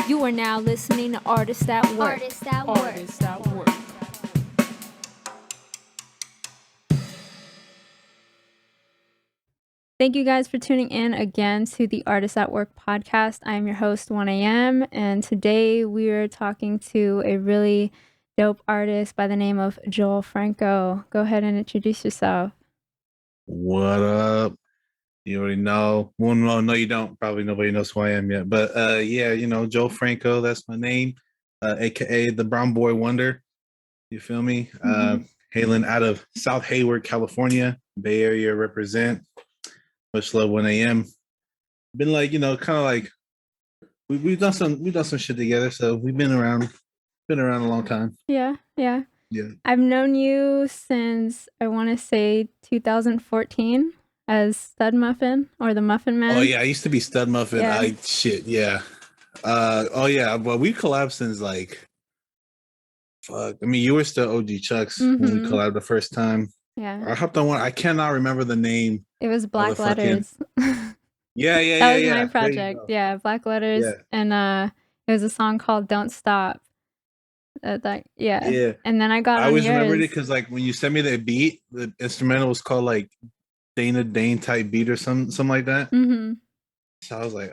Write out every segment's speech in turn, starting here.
You are now listening to Artists at Work. Artists at Work. Artists at Work. Thank you guys for tuning in again to the Artists at Work podcast. I'm your host, 1AM, and today we are talking to a really dope artist by the name of Joel Franco. Go ahead and introduce yourself. What up? You already know. Well, no, you don't. Probably nobody knows who I am yet. But yeah, Joel Franco, that's my name, aka the Brown Boy Wonder. You feel me? Hailing out of South Hayward, California, Bay Area represent. Much love 1AM. Been like, kind of like we've done some shit together, so we've been around a long time. Yeah. Yeah. I've known you since I want to say 2014 as Stud Muffin or the Muffin Man. Oh yeah, I used to be Stud Muffin. Yeah. Well, we collabed since like fuck. I mean, you were still OG Chucks when we collabed the first time. Yeah. I hopped on one. I cannot remember the name. It was Black Letters. Yeah. That was my project. Yeah, Black Letters. Yeah. And it was a song called Don't Stop. Yeah. And then I got I on always yours. remembered it because like when you sent me the beat, the instrumental was called like Dana Dane type beat or something like that. Mm-hmm. So I was like,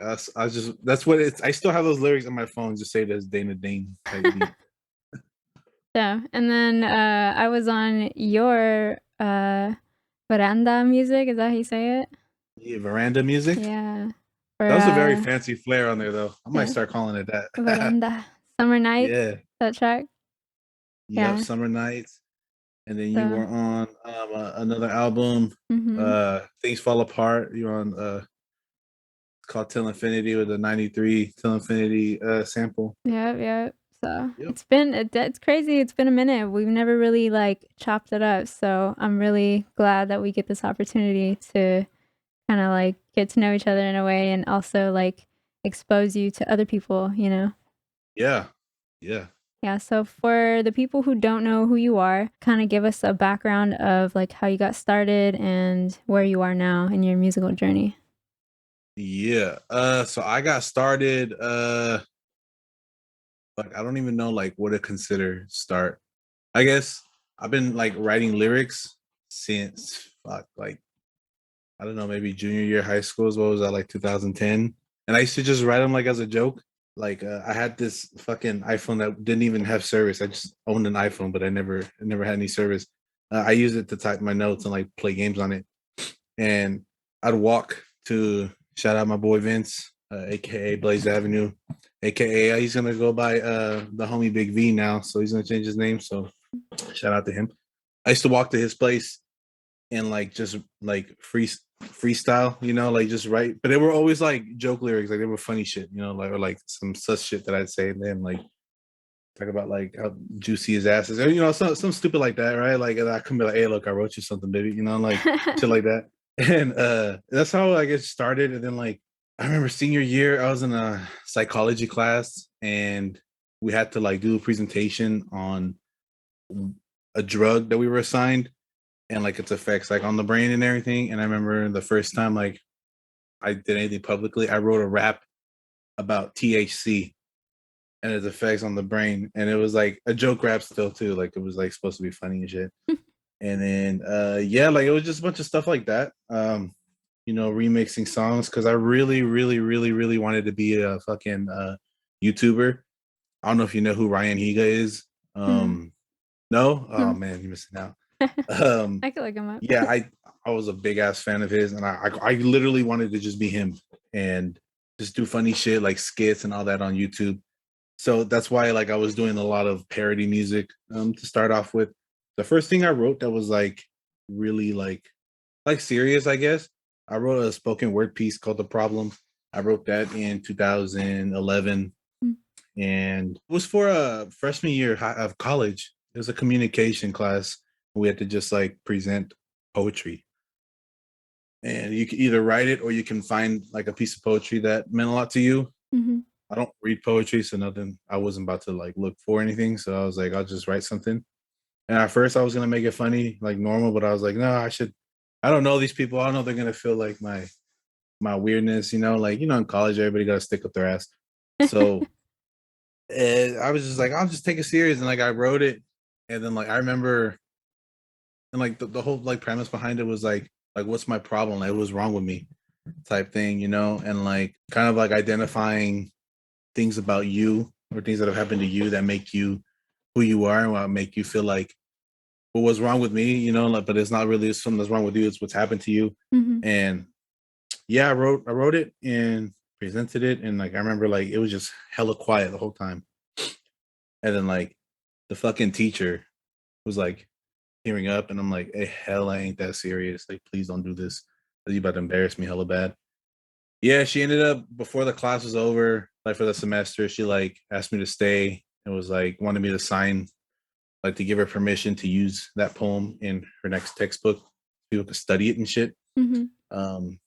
that's what it's. I still have those lyrics on my phone. Just say it as Dana Dane type beat. Yeah. And then I was on your veranda music. Is that how you say it? Yeah, veranda music. Yeah. That was a very fancy flair on there, though. I might start calling it that. Veranda. Summer Nights. Yeah. That track. Yep, Yeah. Summer Nights. And then you were on another album, Things Fall Apart. You were on it's called Till Infinity with a 93 Till Infinity sample. Yeah. So it's crazy. It's been a minute. We've never really like chopped it up. So I'm really glad that we get this opportunity to kind of like get to know each other in a way and also like expose you to other people, Yeah. Yeah, so for the people who don't know who you are, kind of give us a background of like how you got started and where you are now in your musical journey. Yeah. So I got started like I don't even know like what to consider start. I guess I've been like writing lyrics since like I don't know, maybe junior year high school. What was that, like 2010? And I used to just write them like as a joke. Like I had this fucking iPhone that didn't even have service. I just owned an iPhone, but I never had any service. I used it to type my notes and like play games on it. And I'd walk to shout out my boy Vince, aka Blaze Avenue, aka he's gonna go by the homie Big V now, so he's gonna change his name. So shout out to him. I used to walk to his place and like just like freestyle, like just write. But they were always like joke lyrics, like they were funny shit, like or like some such shit that I'd say, and then like talk about like how juicy his ass is, or some stupid like that, right? Like I can be like, hey, look, I wrote you something, baby, like shit like that. And that's how I get started. And then like I remember senior year, I was in a psychology class and we had to like do a presentation on a drug that we were assigned and like its effects like on the brain and everything. And I remember the first time like I did anything publicly, I wrote a rap about THC and its effects on the brain. And it was like a joke rap still too. Like it was like supposed to be funny and shit. And then like it was just a bunch of stuff like that. Remixing songs because I really, really, really, really wanted to be a fucking YouTuber. I don't know if you know who Ryan Higa is. No? Oh man, you're missing out. I could look him up. Yeah, I was a big ass fan of his, and I literally wanted to just be him and just do funny shit like skits and all that on YouTube. So that's why like I was doing a lot of parody music to start off with. The first thing I wrote that was like really like serious, I guess. I wrote a spoken word piece called The Problem. I wrote that in 2011, and it was for a freshman year of college. It was a communication class. We had to just like present poetry. And you can either write it or you can find like a piece of poetry that meant a lot to you. I don't read poetry, so I wasn't about to like look for anything. So I was like, I'll just write something. And at first I was gonna make it funny, like normal, but I was like, no, I don't know these people. I don't know if they're gonna feel like my weirdness, like in college everybody gotta stick up their ass. So And I was just like, I'll just take it serious, and like I wrote it, and then like I remember, and like the whole like premise behind it was like what's my problem? Like what's wrong with me? Type thing, you know, and like kind of like identifying things about you or things that have happened to you that make you who you are and what make you feel like what was wrong with me, you know, like but it's not really something that's wrong with you, it's what's happened to you. Mhm. And yeah, I wrote it and presented it, and like I remember like it was just hella quiet the whole time. And then like the fucking teacher was like tearing up, and I'm like, hey, hell, I ain't that serious. Like, please don't do this. You about to embarrass me hella bad. Yeah, she ended up before the class was over, like for the semester, she like asked me to stay and was like wanted me to sign, like to give her permission to use that poem in her next textbook. People could study it and shit. Mhm. Um,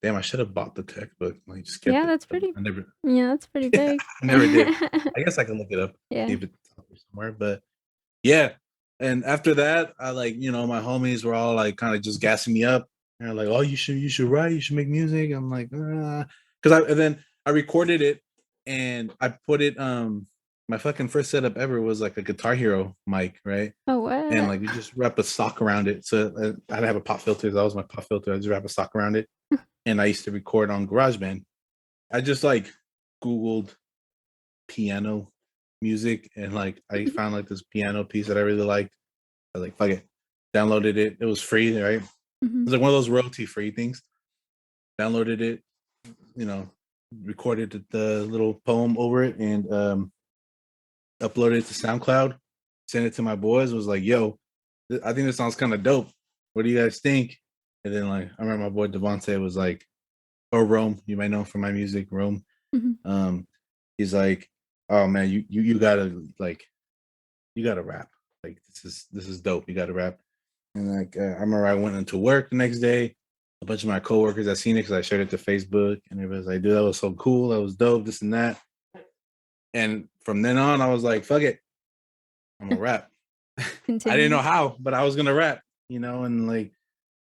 damn, I should have bought the textbook. Like, just kept Yeah, it. that's But pretty. I never, Yeah, that's pretty I big. never did. I guess I can look it up, see Yeah. if it's out there somewhere. But yeah, and after that, I like my homies were all like kind of just gassing me up. And they're like, "Oh, you should write. You should make music." I'm like, because and then I recorded it and I put it. My fucking first setup ever was like a Guitar Hero mic, right? Oh, And what? like you just wrap a sock around it. So I didn't have a pop filter. That was my pop filter. I just wrap a sock around it, and I used to record on GarageBand. I just like Googled piano music, and like I found like this piano piece that I really liked. I was like, fuck it. Downloaded it. It was free, right? It Mhm. was like one of those royalty free things. Downloaded it, you know, recorded the little poem over it, and uploaded it to SoundCloud. Sent it to my boys. Was like, yo, I think this sounds kind of dope. What do you guys think? And then like I remember my boy Devontae was like, or Rome, you might know from my music, Rome. Mhm. Um, he's like, oh man, you gotta like you gotta rap. Like this is dope. You gotta rap. And like I remember I went into work the next day. A bunch of my coworkers had seen it because I shared it to Facebook, and everybody was like, "Dude, that was so cool. That was dope. This and that." And from then on, I was like, "Fuck it, I'm gonna rap." I didn't know Continue. how, but I was gonna rap, you know. And like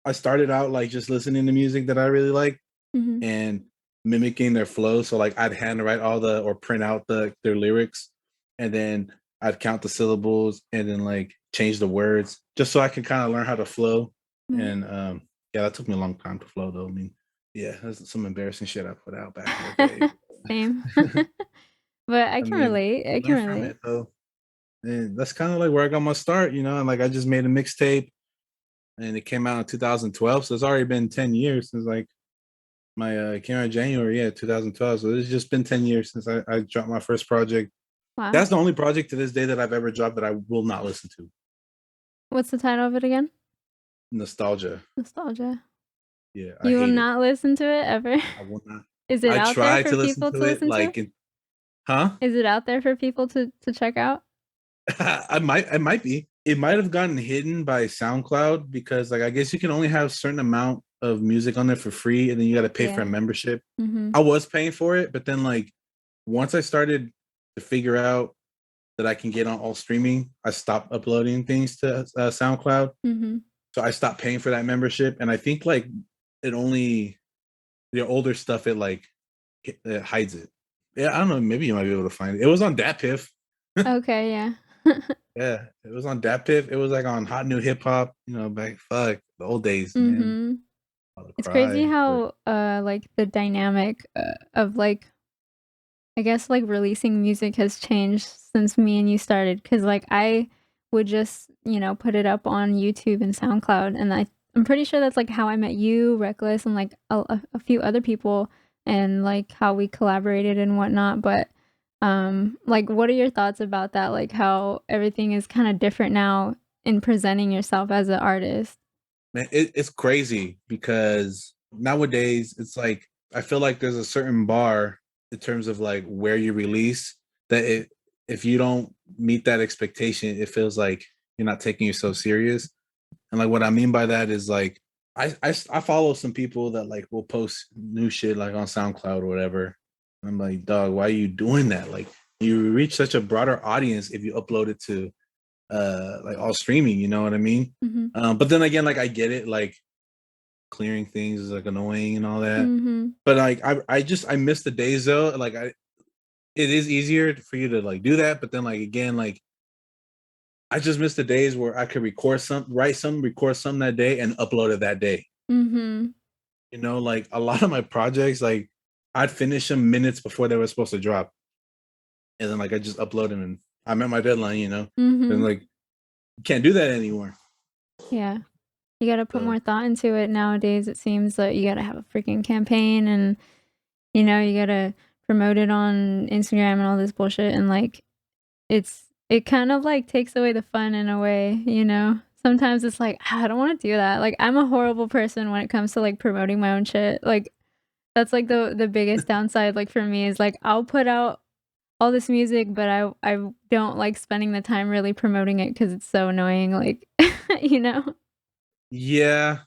I started out like just listening to music that I really like Mhm. and mimicking their flow. So like I'd handwrite all the or print out their lyrics, and then I'd count the syllables and then like change the words just so I can kind of learn how to flow. Right. And yeah, that took me a long time to flow though. I mean, yeah, that's some embarrassing shit I put out back in the day. Same. But I I can mean, relate. you I can learn from relate. it though. And that's kind of like where I got my start, you know. And like I just made a mixtape, and it came out in 2012, so it's already been 10 years since like my it came out in January, yeah, 2012. So it's just been 10 years since I dropped my first project. Wow. That's the only project to this day that I've ever dropped that I will not listen to. What's the title of it again? Nostalgia. Nostalgia. Yeah, I You will hate it. not listen to it ever? I will not. Is it I out there try for to listen people to to it listen to? like huh? Is it out there for people to check out? I might be. It might have gotten hidden by SoundCloud because like I guess you can only have a certain amount of music on there for free, and then you got to pay for a Yeah. membership. Mhm. I was paying for it, but then like once I started to figure out that I can get on all streaming, I stopped uploading things to SoundCloud. Mhm. So I stopped paying for that membership, and I think like it only the older stuff it hides it. Yeah, I don't know. Maybe you might be able to find it. It was on DatPiff. Okay, yeah. Yeah, it was on DatPiff. It was like on Hot New Hip Hop. You know, back fuck the old days, man. Mhm. I'll It's crazy cry. But how, like, the dynamic, of, like, I guess, like, releasing music has changed since me and you started. Cause like, I would just, put it up on YouTube and SoundCloud, and I'm pretty sure that's, like, how I met you, Reckless, and, like, a few other people, and, like, how we collaborated and whatnot, but, like, what are your thoughts about that? Like, how everything is kinda different now in presenting yourself as an artist? man, it's crazy because nowadays it's like I feel like there's a certain bar in terms of like where you release that if you don't meet that expectation, it feels like you're not taking yourself serious. And like what I mean by that is like I follow some people that like will post new shit like on SoundCloud or whatever. And I'm like, dog, why are you doing that? Like you reach such a broader audience if you upload it to like all streaming, you know what I mean? Mhm. But then again, like I get it, like clearing things is like annoying and all that. Mhm. But like I miss the days though. Like it is easier for you to like do that, but then like again, like I just miss the days where I could record some that day and upload it that day. Mhm. You know, like a lot of my projects, like I'd finish them minutes before they were supposed to drop, and then like I just upload them and I met my deadline. You know, and Mhm. like you can't do that anymore. Yeah. You gotta put So more thought into it nowadays. It seems that you gotta have a freaking campaign and, you gotta promote it on Instagram and all this bullshit, and, like, it kind of, like, takes away the fun in a way, you know? Sometimes it's like, "Ah, I don't wanna do that." Like, I'm a horrible person when it comes to, like, promoting my own shit. Like, that's, like, the biggest downside, like, for me is, like, I'll put out all this music, but I don't like spending the time really promoting it because it's so annoying, like, you know? yeah,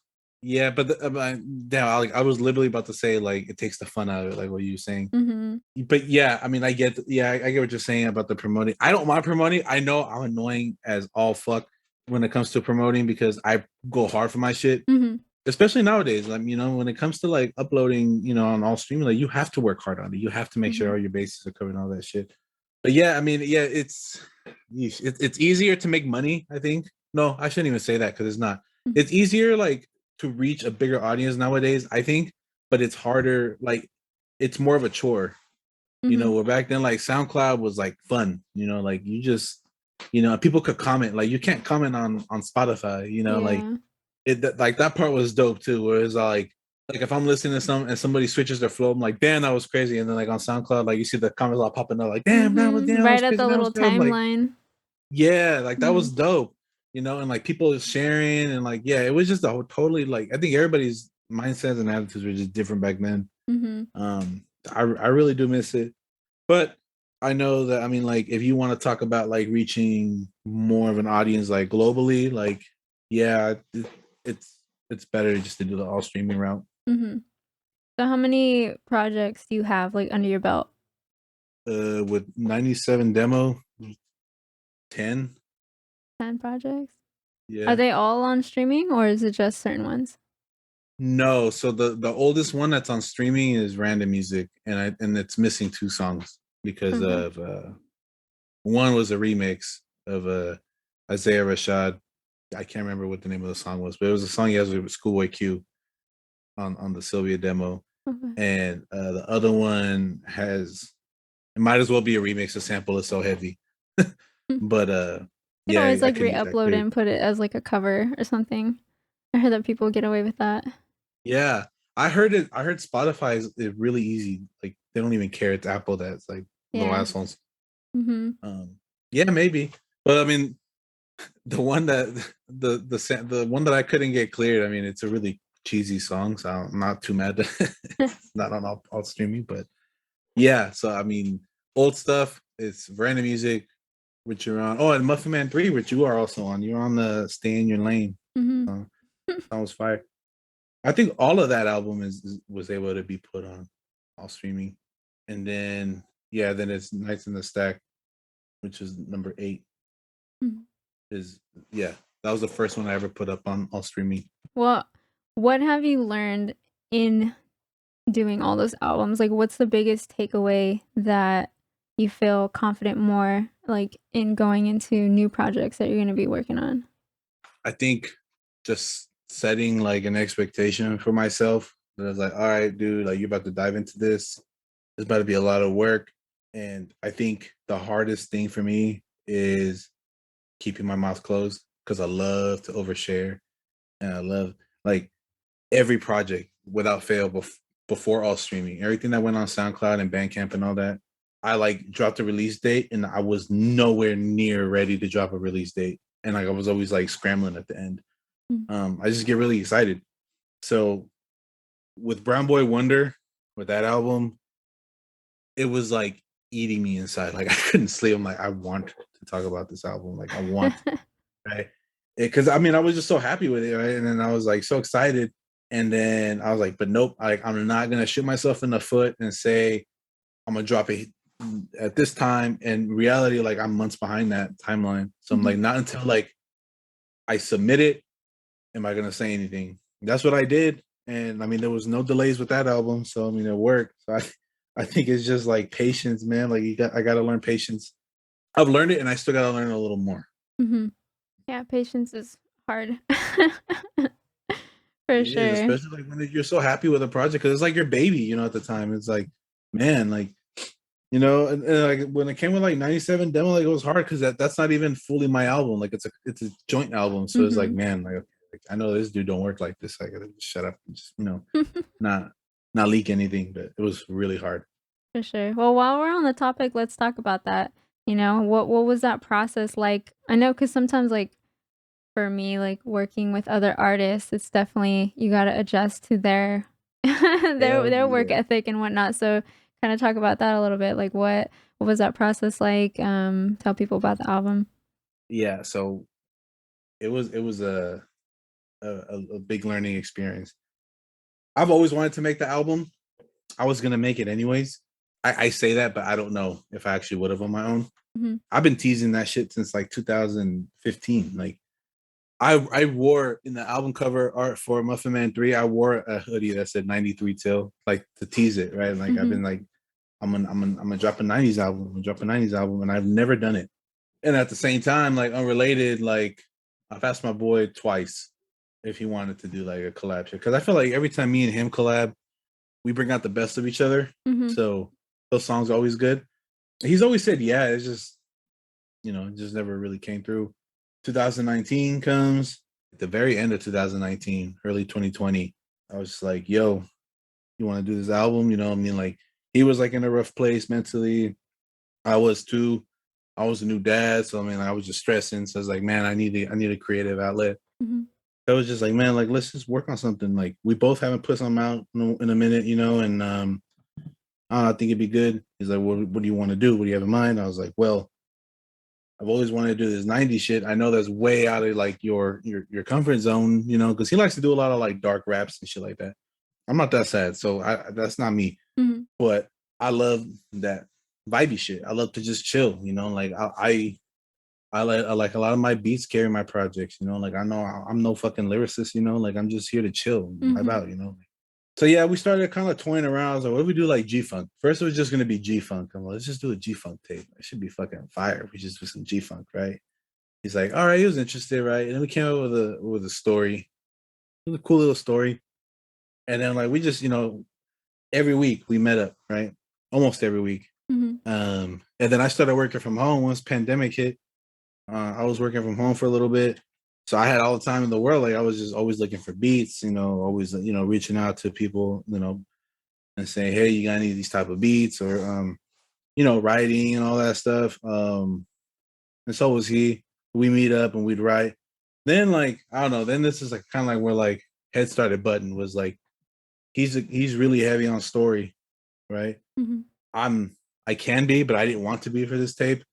yeah, but damn, I was literally about to say like it takes the fun out of it, like what you were saying. Mhm. But yeah, I mean, I get what you're saying about the promoting. I don't mind promoting. I know I'm annoying as all fuck when it comes to promoting because I go hard for my shit, Mhm. especially nowadays. Like, you know, when it comes to like uploading, you know, on all streaming, like you have to work hard on it. You have to make sure Mhm. all your bases are covered and all that shit. But yeah, I mean, yeah, it's easier to make money, I think. No, I shouldn't even say that because it's not. Mhm. It's easier like to reach a bigger audience nowadays, I think, but it's harder, like it's more of a chore. You know, Mhm. where back then like SoundCloud was like fun, you know, like you just you know, people could comment. Like you can't comment on Spotify, you know, like Yeah. like that part was dope too, where it's like if I'm listening to some and somebody switches their flow, I'm like, damn, that was crazy. And then like on SoundCloud, like you see the comments all popping up, like, Mhm. that was Right at crazy, the that was little dope. I'm like, timeline. yeah, like that Mhm. was dope, you know, and like people sharing and like, yeah, it was just a totally like I think everybody's mindsets and attitudes were just different back then. Mhm. I really do miss it. But I know that I mean, like, if you want to talk about like reaching more of an audience, like globally, like, yeah, it's it's better just to do the all streaming route. Mhm. So how many projects do you have, like, under your belt? With 97 demo, 10, 10 projects? Are yeah. they all on streaming, or is it just certain ones? No, so the oldest one that's on streaming is Random Music, and it's missing two songs because Okay. of one was a remix of Isaiah Rashad. I can't remember what the name of the song was, but it was a song he has with Schoolboy Q on the Sylvia demo, Okay. and the other one has it might as well be a remix. The sample is so heavy, Hmm. but You can yeah, always, I like, can use that re-upload it clear. and put it as, like, a cover or something. I heard that people get away with that. Yeah, I heard it. I heard Spotify is really easy. Like they don't even care. It's Apple that's like the Yeah. last ones. Mhm. Um, yeah, maybe, but I mean, the one that the one that I couldn't get cleared. I mean, it's a really cheesy song, so I'm not too mad that it's not on all streaming. But yeah, so I mean, old stuff. It's Random Music, which you're on. Oh, and Muffin Man 3, which you are also on. You're on the Stay in Your Lane. Mhm. So that was fire. I think all of that album was able to be put on all streaming. And then yeah, then it's Nights in the Stack, which is number 8. Mhm. Is yeah, that was the first one I ever put up on all streaming. Well, what have you learned in doing all those albums? Like, what's the biggest takeaway that you feel confident more, like, in going into new projects that you're gonna be working on? I think just setting like an expectation for myself that I was like, all right, dude, like you're about to dive into this. It's about to be a lot of work. And I think the hardest thing for me is keeping my mouth closed because I love to overshare and I love like every project without fail before all streaming. Everything that went on SoundCloud and Bandcamp and all that, I like dropped a release date and I was nowhere near ready to drop a release date. And like I was always like scrambling at the end. Mm. I just get really excited. So with Brown Boy Wonder, with that album, it was like eating me inside. Like I couldn't sleep. I'm like, I want to talk about this album. Like I want, right? Because I mean, I was just so happy with it, right? And then I was like so excited. And then I was like, but nope, like I'm not gonna shoot myself in the foot and say I'm gonna drop it at this time. And reality, like I'm months behind that timeline. So I'm like, Mhm. not until like I submit it am I gonna say anything. That's what I did. And I mean, there was no delays with that album, so I mean, it worked. So I think it's just like patience, man. Like I gotta learn patience. I've learned it, and I still gotta learn a little more. Mhm. Yeah, patience is hard. For It is, sure. especially like when you're so happy with a project because it's like your baby, you know. At the time, it's like, man, like and like when it came with like 97 demo, like it was hard because that's not even fully my album. Like it's a joint album, so it's like, Mhm. man, like I know this dude don't work like this. I gotta just shut up and just not not leak anything. But it was really hard. For sure. Well, while we're on the topic, let's talk about that. What was that process like? I know because sometimes, like, for me, like, working with other artists, it's definitely you gotta adjust to their Hell their work yeah. ethic and whatnot, so kinda talk about that a little bit, like, what was that process like? Tell people about the album. Yeah, so it was a big learning experience. I've always wanted to make the album. I was gonna make it anyways. I say that, but I don't know if I actually would have on my own. Mhm. I've been teasing that shit since like 2015. Like I wore in the album cover art for Muffin Man 3, I wore a hoodie that said 93 till, like to tease it, right? Like I've Mhm. been like, I'm gonna drop a 90s album, I'm gonna drop a 90s album, and I've never done it. And at the same time, like unrelated, like I've asked my boy twice if he wanted to do like a collab shit. Cause I feel like every time me and him collab, we bring out the best of each other. Mhm. So those songs are always good. He's always said, yeah, it's just, it just never really came through. 2019 comes, at the very end of 2019, early 2020. I was just like, yo, you want to do this album? You know what I mean? Like, he was like in a rough place mentally. I was too. I was a new dad. So, I mean, I was just stressing. So I was like, man, I need a creative outlet. Mhm. I was just like, man, like, let's just work on something. Like, we both haven't put something out in a minute, and I think it'd be good. He's like, what do you want to do? What do you have in mind? I was like, well, I've always wanted to do this 90s shit. I know that's way out of like your comfort zone, because he likes to do a lot of like dark raps and shit like that. I'm not that sad, so that's not me. Mhm. But I love that vibey shit. I love to just chill, like I like a lot of my beats carry my projects, like I know I'm no fucking lyricist, like I'm just here to chill, vibe Mhm. out. So yeah, we started kind of toying around. I was like, what do we do like G Funk? First it was just gonna be G Funk. I'm like, let's just do a G Funk tape. It should be fucking fire. We just do some G Funk, right? He's like, all right, he was interested, right? And then we came up with a story. It was a cool little story. And then like we just, every week we met up, right? Almost every week. Mhm. And then I started working from home once pandemic hit. I was working from home for a little bit. So I had all the time in the world. Like I was just always looking for beats, always, reaching out to people, and saying, hey, you got any of these type of beats or writing and all that stuff. And so was he. We meet up and we'd write. Then like, I don't know, then this is like kind of like where like head started button was like he's really heavy on story, right? Mhm. I'm I can be, but I didn't want to be for this tape.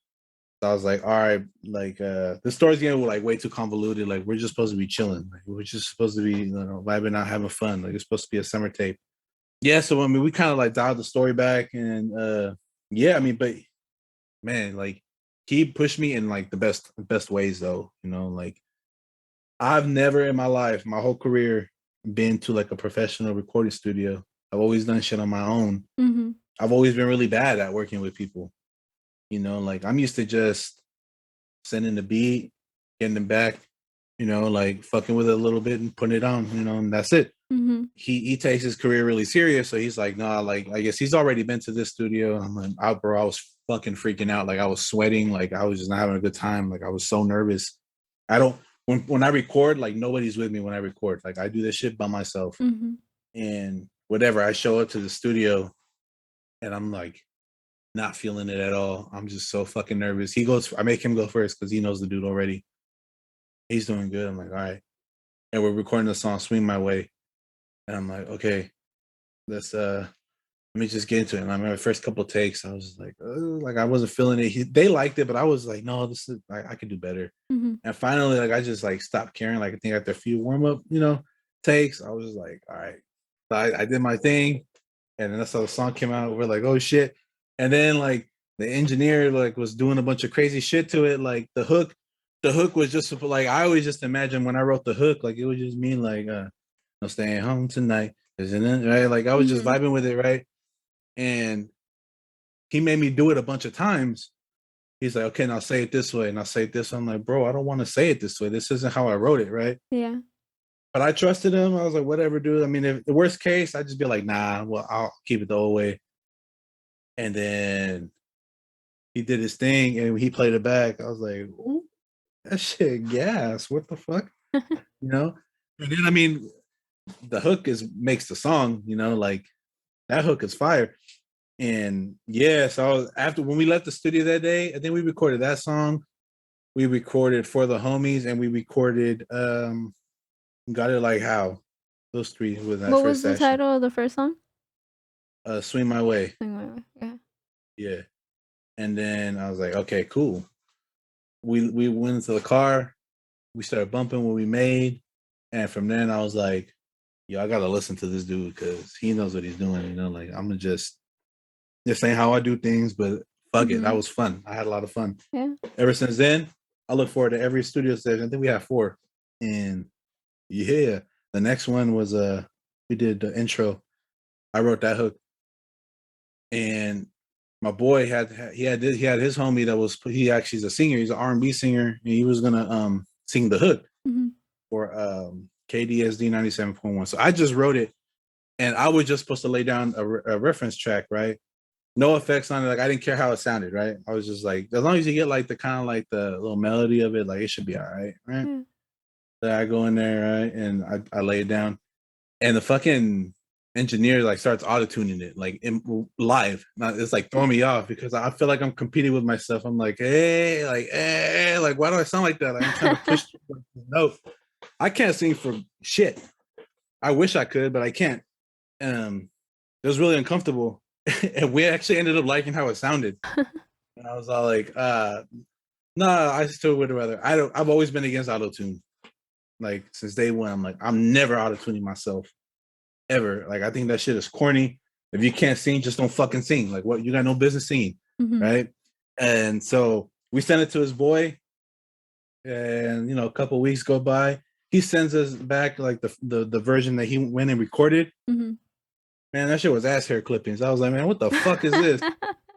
So I was like, all right, like the story's getting like way too convoluted. Like we're just supposed to be chilling. Like we're just supposed to be, vibing out, having fun. Like it's supposed to be a summer tape. Yeah, so I mean we kind of like dialed the story back and yeah, I mean, but man, like he pushed me in like the best ways though, like I've never in my life, my whole career, been to like a professional recording studio. I've always done shit on my own. Mhm. I've always been really bad at working with people. Like I'm used to just sending the beat, getting them back, like fucking with it a little bit and putting it on, and that's it. Mhm. He takes his career really serious, so he's like, nah, like I guess he's already been to this studio. I'm like, out, bro. I was fucking freaking out, like I was sweating, like I was just not having a good time, like I was so nervous. I don't when I record, like nobody's with me when I record. Like I do this shit by myself, Mhm. and whatever. I show up to the studio, and I'm like not feeling it at all. I'm just so fucking nervous. He goes. I make him go first because he knows the dude already. He's doing good. I'm like, all right, and we're recording the song "Swing My Way," and I'm like, okay, let's let me just get into it. And I remember the first couple of takes, I was just like I wasn't feeling it. They liked it, but I was like, no, this is I could do better. Mhm. And finally, like I just like stopped caring. Like I think after a few warm up, takes, I was just like, all right. So I did my thing, and then that's how the song came out. We're like, oh shit. And then like the engineer like was doing a bunch of crazy shit to it. Like the hook was just like I always just imagine when I wrote the hook, like it would just mean like no staying home tonight. Isn't it right? Like I was just Mhm. vibing with it, right? and he made me do it a bunch of times. He's like, okay, now say it this way, and I'll say it this way. I'm like, bro, I don't want to say it this way. This isn't how I wrote it, right? Yeah. But I trusted him. I was like, whatever, dude. I mean, if the worst case, I'd just be like, nah, well, I'll keep it the old way. And then he did his thing and he played it back. I was like, ooh, that shit gas. What the fuck? You know? And then I mean, the hook is makes the song, you know, like that hook is fire. And yeah, so after when we left the studio that day, I think we recorded that song. We recorded For the Homies and we recorded Got It Like How. Those three with that What was first the session. title of the first song? Swing My Way. Swing My Way. Yeah. Yeah. And then I was like, okay, cool. We went into the car, we started bumping what we made, and from then I was like, yo, I gotta listen to this dude because he knows what he's doing, you know, like I'm gonna just this ain't how I do things, but fuck it. That was fun. I had a lot of fun. Yeah. Ever since then, I look forward to every studio session. I think we have 4. And yeah, the next one was we did the intro. I wrote that hook. And my boy had his homie that was he actually is a singer. He's an R&B singer, and he was gonna sing the hook for KDSD 97.1. So I just wrote it, and I was just supposed to lay down a reference track, right? No effects on it. Like I didn't care how it sounded, right? I was just like, as long as you get like the kind of like the little melody of it, like it should be all right, right? So I go in there, right, and I lay it down, and the fucking engineer like starts auto-tuning it like live. Now, it's like throwing me off because I feel like I'm competing with myself. I'm like, hey, like why do I sound like that? Like, I'm trying to push the note. I can't sing for shit. I wish I could, but I can't. It was really uncomfortable. And we actually ended up liking how it sounded. And I was all like, no, I still would rather. I've always been against auto-tune. Like since day one, I'm like, I'm never auto-tuning myself. Ever. Like I think that shit is corny. If you can't sing, just don't fucking sing. Like what you got no business singing. Right. And so we sent it to his boy, and a couple weeks go by. He sends us back like the version that he went and recorded. Man, that shit was ass hair clippings. I was like, man, what the fuck is this? So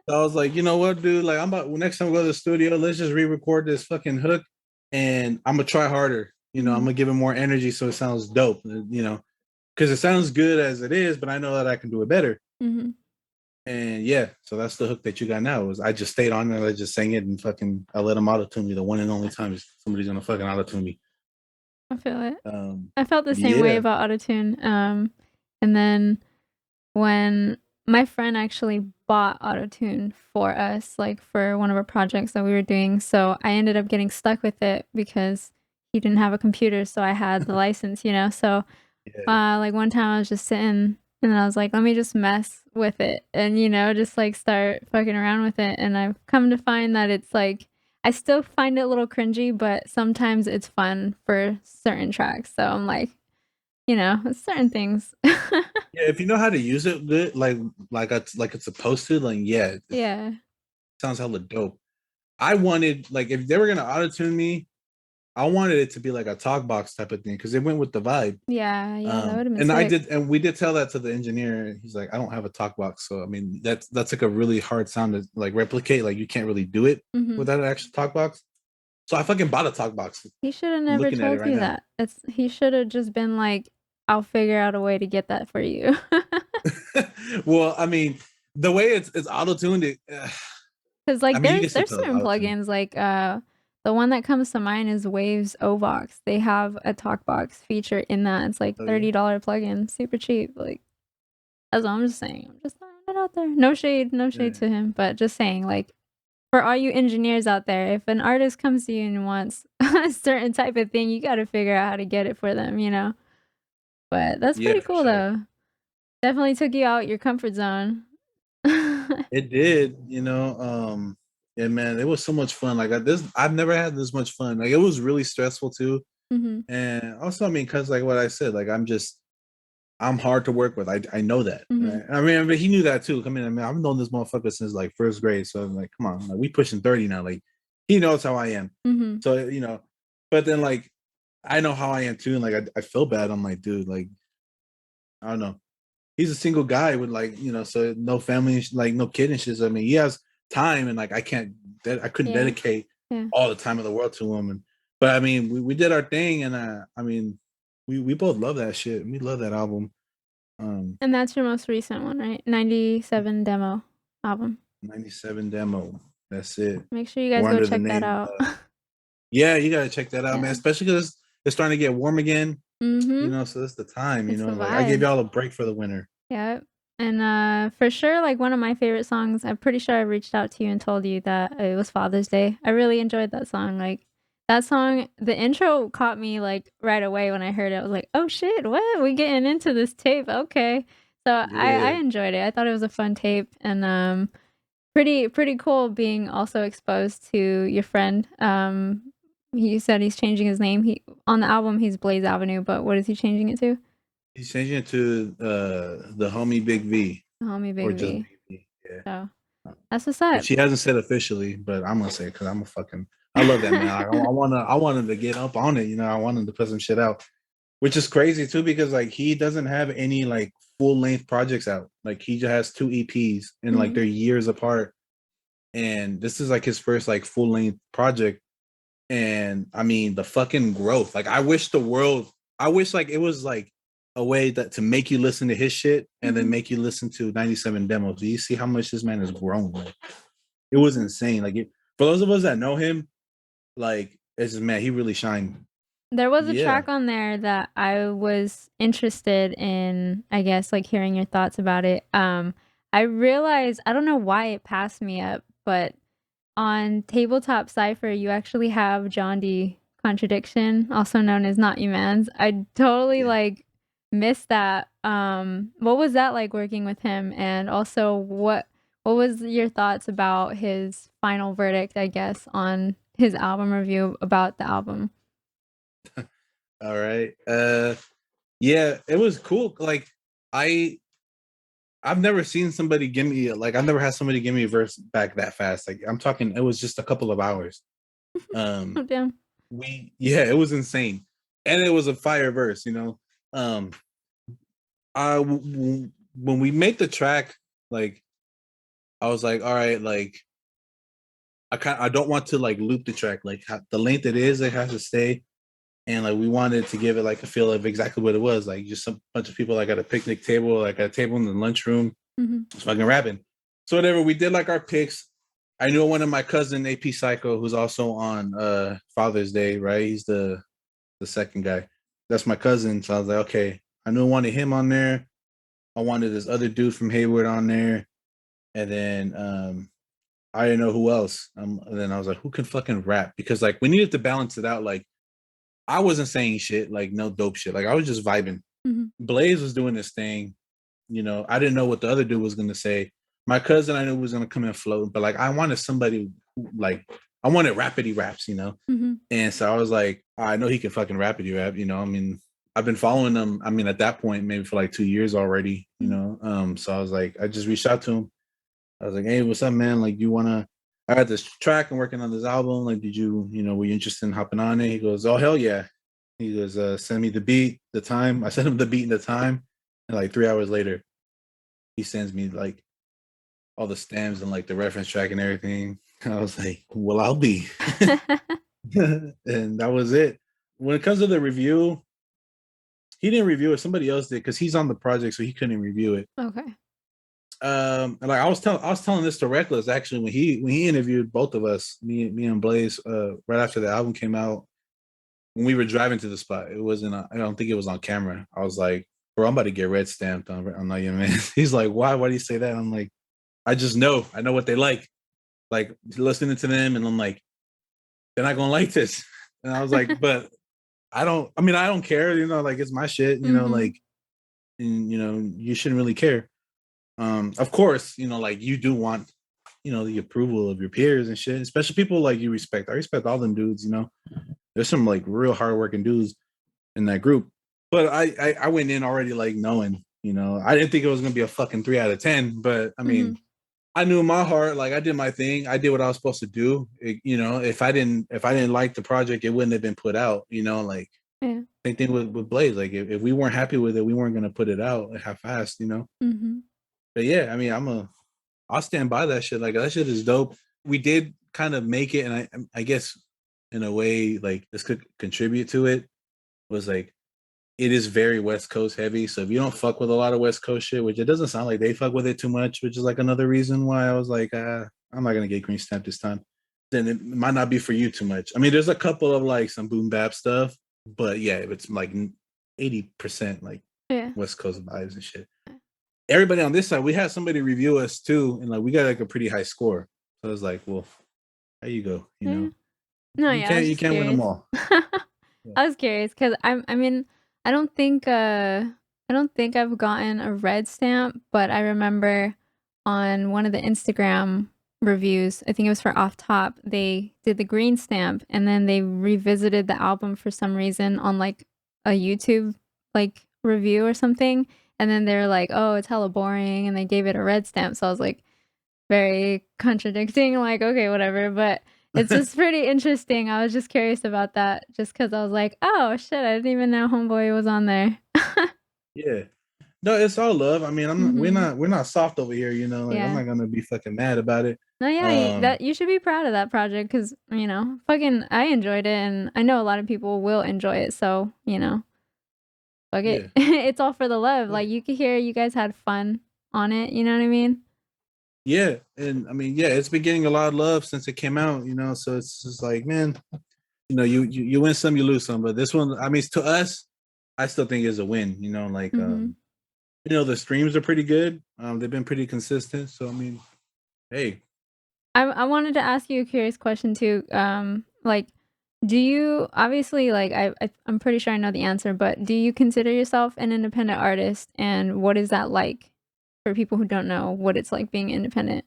I was like, you know what, dude? Like, I'm about next time we go to the studio, let's just re-record this fucking hook, and I'm gonna try harder. I'm gonna give it more energy so it sounds dope. Because it sounds good as it is, but I know that I can do it better. And yeah, so that's the hook that you got now. Was I just stayed on there, I just sang it, and fucking I let them auto-tune me. The one and only time somebody's gonna fucking auto-tune me. I feel it. I felt the same way Yeah. about autotune. And then when my friend actually bought autotune for us, like for one of our projects that we were doing, so I ended up getting stuck with it because he didn't have a computer, so I had the license, So, like one time I was just sitting and I was like, let me just mess with it and just like start fucking around with it, and I've come to find that it's like I still find it a little cringy, but sometimes it's fun for certain tracks. So I'm like, certain things. Yeah, if you know how to use it good, it's supposed to, like it Yeah. sounds hella dope. I wanted like if they were gonna auto-tune me, I wanted it to be like a talk box type of thing because it went with the vibe. Yeah, that would have been And sick. we did tell that to the engineer. He's like, I don't have a talk box, so I mean that's like a really hard sound to like replicate. Like you can't really do it without an actual talk box. So I fucking bought a talk box. He should have I'm never looking at it told right you now. that. He should have just been like, I'll figure out a way to get that for you. Well, I mean, the way it's auto tuned, Because I like mean, you can there's still there's tell it's certain auto tuned. plugins like the one that comes to mind is Waves Ovox. They have a talkbox feature in that. It's like Oh yeah, $30 plugin, super cheap. Like that's what I'm just saying. I'm just throwing it out there. No shade, no shade yeah. to him, but just saying like for all you engineers out there, if an artist comes to you and wants a certain type of thing, you got to figure out how to get it for them. But that's Yeah, pretty for cool sure. though. Definitely took you out your comfort zone. It did, yeah, man, it was so much fun. Like I've never had this much fun. Like it was really stressful too. Mhm. And also, I mean, because like what I said, like I'm hard to work with. I know that. Mhm. Right? I mean, he knew that too. I mean, I've known this motherfucker since like first grade. So I'm like, come on, like, we pushing 30 now. Like he knows how I am. Mhm. So but then like I know how I am too. And like I feel bad. I'm like, dude, like I don't know. he's a single guy with like, so no family, like no kid and shit. So, I mean, he has time, and like I couldn't Yeah. dedicate Yeah. all the time in the world to him. But I mean, we did our thing, and I mean, we both love that shit. We love that album. And that's your most recent one, right? 97 demo album. 97 demo. That's it. Make sure you guys We're go under the check that name. out. Yeah, you gotta check that out, man. Yeah. Especially because it's starting to get warm again. Mhm. So it's the time. It's the Like I gave vibes. y'all a break for the winter. Yep. And for sure, like one of my favorite songs. I'm pretty sure I reached out to you and told you that it was Father's Day. I really enjoyed that song. Like that song, the intro caught me like right away when I heard it. I was like, "Oh shit, what? We getting into this tape? Okay." So I Yeah. enjoyed it. I thought it was a fun tape, and pretty cool being also exposed to your friend. He said he's changing his name. He on the album he's Blaze Avenue, but what is he changing it to? He's changing it to the homie Big V, Homie or Big just V. Big V. Yeah. So that's what's up. Which he hasn't said officially, but I'm gonna say it because I love that man. I want him to get up on it. I want him to put some shit out, which is crazy too because like he doesn't have any like full length projects out. Like he just has 2 EPs and like Mhm. they're years apart. And this is like his first like full length project. And I mean the fucking growth. Like I wish like it was like a way that to make you listen to his shit and then Mhm. make you listen to 97 demos. Do you see how much this man has grown? Like, it was insane. Like for those of us that know him, like it's just man, he really shined. There was a Yeah. track on there that I was interested in, I guess, like hearing your thoughts about it. I realized I don't know why it passed me up, but on Tabletop Cypher, you actually have John D. Contradiction, also known as Not You Mans. I totally Yeah. like missed that. What was that like working with him? And also what was your thoughts about his final verdict, I guess, on his album review about the album? All right. Yeah, it was cool. Like I I've never seen somebody give me like I've never had somebody give me a verse back that fast. Like I'm talking it was just a couple of hours. Oh Um damn. it was insane. And it was a fire verse. Um when we made the track, like I was like, all right, like I don't want to like loop the track. Like the length it is, it has to stay. And like we wanted to give it like a feel of exactly what it was, like just some bunch of people like at a picnic table, like at a table in the lunchroom, Mhm. just fucking rapping. So whatever, we did like our picks. I knew one of my cousin AP Psycho, who's also on Father's Day, right? He's the second guy. That's my cousin. So I was like, okay, I knew I wanted him on there. I wanted this other dude from Hayward on there, and then I didn't know who else. And then I was like, who can fucking rap? Because like we needed to balance it out. Like I wasn't saying shit, like no dope shit. Like I was just vibing. Mhm. Blaze was doing this thing. I didn't know what the other dude was gonna say. My cousin I knew was gonna come and float, but like I wanted somebody who, like I wanted rapidy raps. Mhm. And so I was like, I know he can fucking rapidy rap. I mean, I've been following him. I mean, at that point, maybe for like 2 years already. Mhm. So I was like, I just reached out to him. I was like, hey, what's up, man? Like, you wanna? I got this track. I'm working on this album. Like, were you interested in hopping on it? He goes, oh hell yeah. He goes, send me the beat, the time. I sent him the beat and the time, and like 3 hours later, he sends me like all the stamps and like the reference track and everything. I was like, well, I'll be. And that was it. When it comes to the review, he didn't review it. Somebody else did because he's on the project, so he couldn't review it. Okay. And like I was telling this to Reckless actually when he interviewed both of us, me and Blaze, right after the album came out. When we were driving to the spot, it wasn't. I don't think it was on camera. I was like, "Bro, I'm about to get red stamped on Not Your Man." He's like, "Why? Why do you say that?" I'm like, "I just know. I know what they like. Like listening to them, and I'm like, they're not gonna like this." And I was like, "But I don't. I mean, I don't care. Like it's my shit. Mhm. Like, and you shouldn't really care." Of course, like you do want, the approval of your peers and shit, especially people like you respect. I respect all them dudes. There's some like real hardworking dudes in that group. But I went in already like knowing, I didn't think it was gonna be a fucking 3 out of 10. But I mean, Mhm. I knew in my heart, like I did my thing. I did what I was supposed to do. If I didn't like the project, it wouldn't have been put out. Like Yeah. Same thing with Blaze. Like if we weren't happy with it, we weren't gonna put it out like, half-assed, you know. Mhm. But yeah, I mean, I'll stand by that shit. Like that shit is dope. We did kind of make it, and I guess in a way, like this could contribute to it. Was like it is very West Coast heavy. So if you don't fuck with a lot of West Coast shit, which it doesn't sound like they fuck with it too much, which is like another reason why I was like, I'm not gonna get green stamp this time. Then it might not be for you too much. I mean, there's a couple of like some boom bap stuff, but yeah, it's like 80% like Yeah. West Coast vibes and shit. Everybody on this side, we had somebody review us too, and like we got like a pretty high score. So I was like, well, there you go. You Yeah. know, No, yeah, I was you just can't win them curious. all. Yeah. I was curious because I mean, I don't think I don't think I've gotten a red stamp, but I remember on one of the Instagram reviews, I think it was for Off Top, they did the green stamp and then they revisited the album for some reason on like a YouTube like review or something. And then they're like, oh, it's hella boring. And they gave it a red stamp. So I was like, very contradicting, like, okay, whatever, but it's just pretty interesting. I was just curious about that just because I was like, "Oh, shit, I didn't even know Homeboy was on there." Yeah. No, it's all love. I mean, I'm not, Mhm. we're not soft over here, you know. Like I'm Yeah. not gonna be fucking mad about it. No, yeah, Um, you should be proud of that project because fucking I enjoyed it, and I know a lot of people will enjoy it, so, fuck it. yeah, It's all for the love, yeah, like, you could hear you guys had fun on it, you know what I mean? yeah. And I mean, yeah, it's been getting a lot of love since it came out, you know. So it's just like, man, you know, you win some, you lose some. But this one, I mean, to us, I still think is a win. You know, like Mhm. the streams are pretty good. They've been pretty consistent. So I mean, hey, I wanted to ask you a curious question too. Like, do you obviously like I'm pretty sure I know the answer, but do you consider yourself an independent artist? And what is that like for people who don't know what it's like being independent?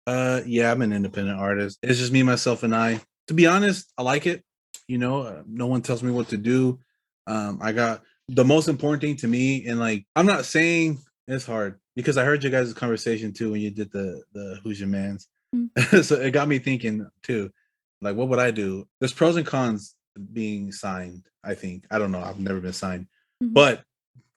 yeah, I'm an independent artist. It's just me, myself, and I. To be honest, I like it. You know, no one tells me what to do. I got the most important thing to me, and like, I'm not saying it's hard because I heard you guys' conversation too when you did the Who's Your Man's. Mm, So it got me thinking too, like, what would I do? There's pros and cons being signed. I think I don't know. I've never been signed, mhm, but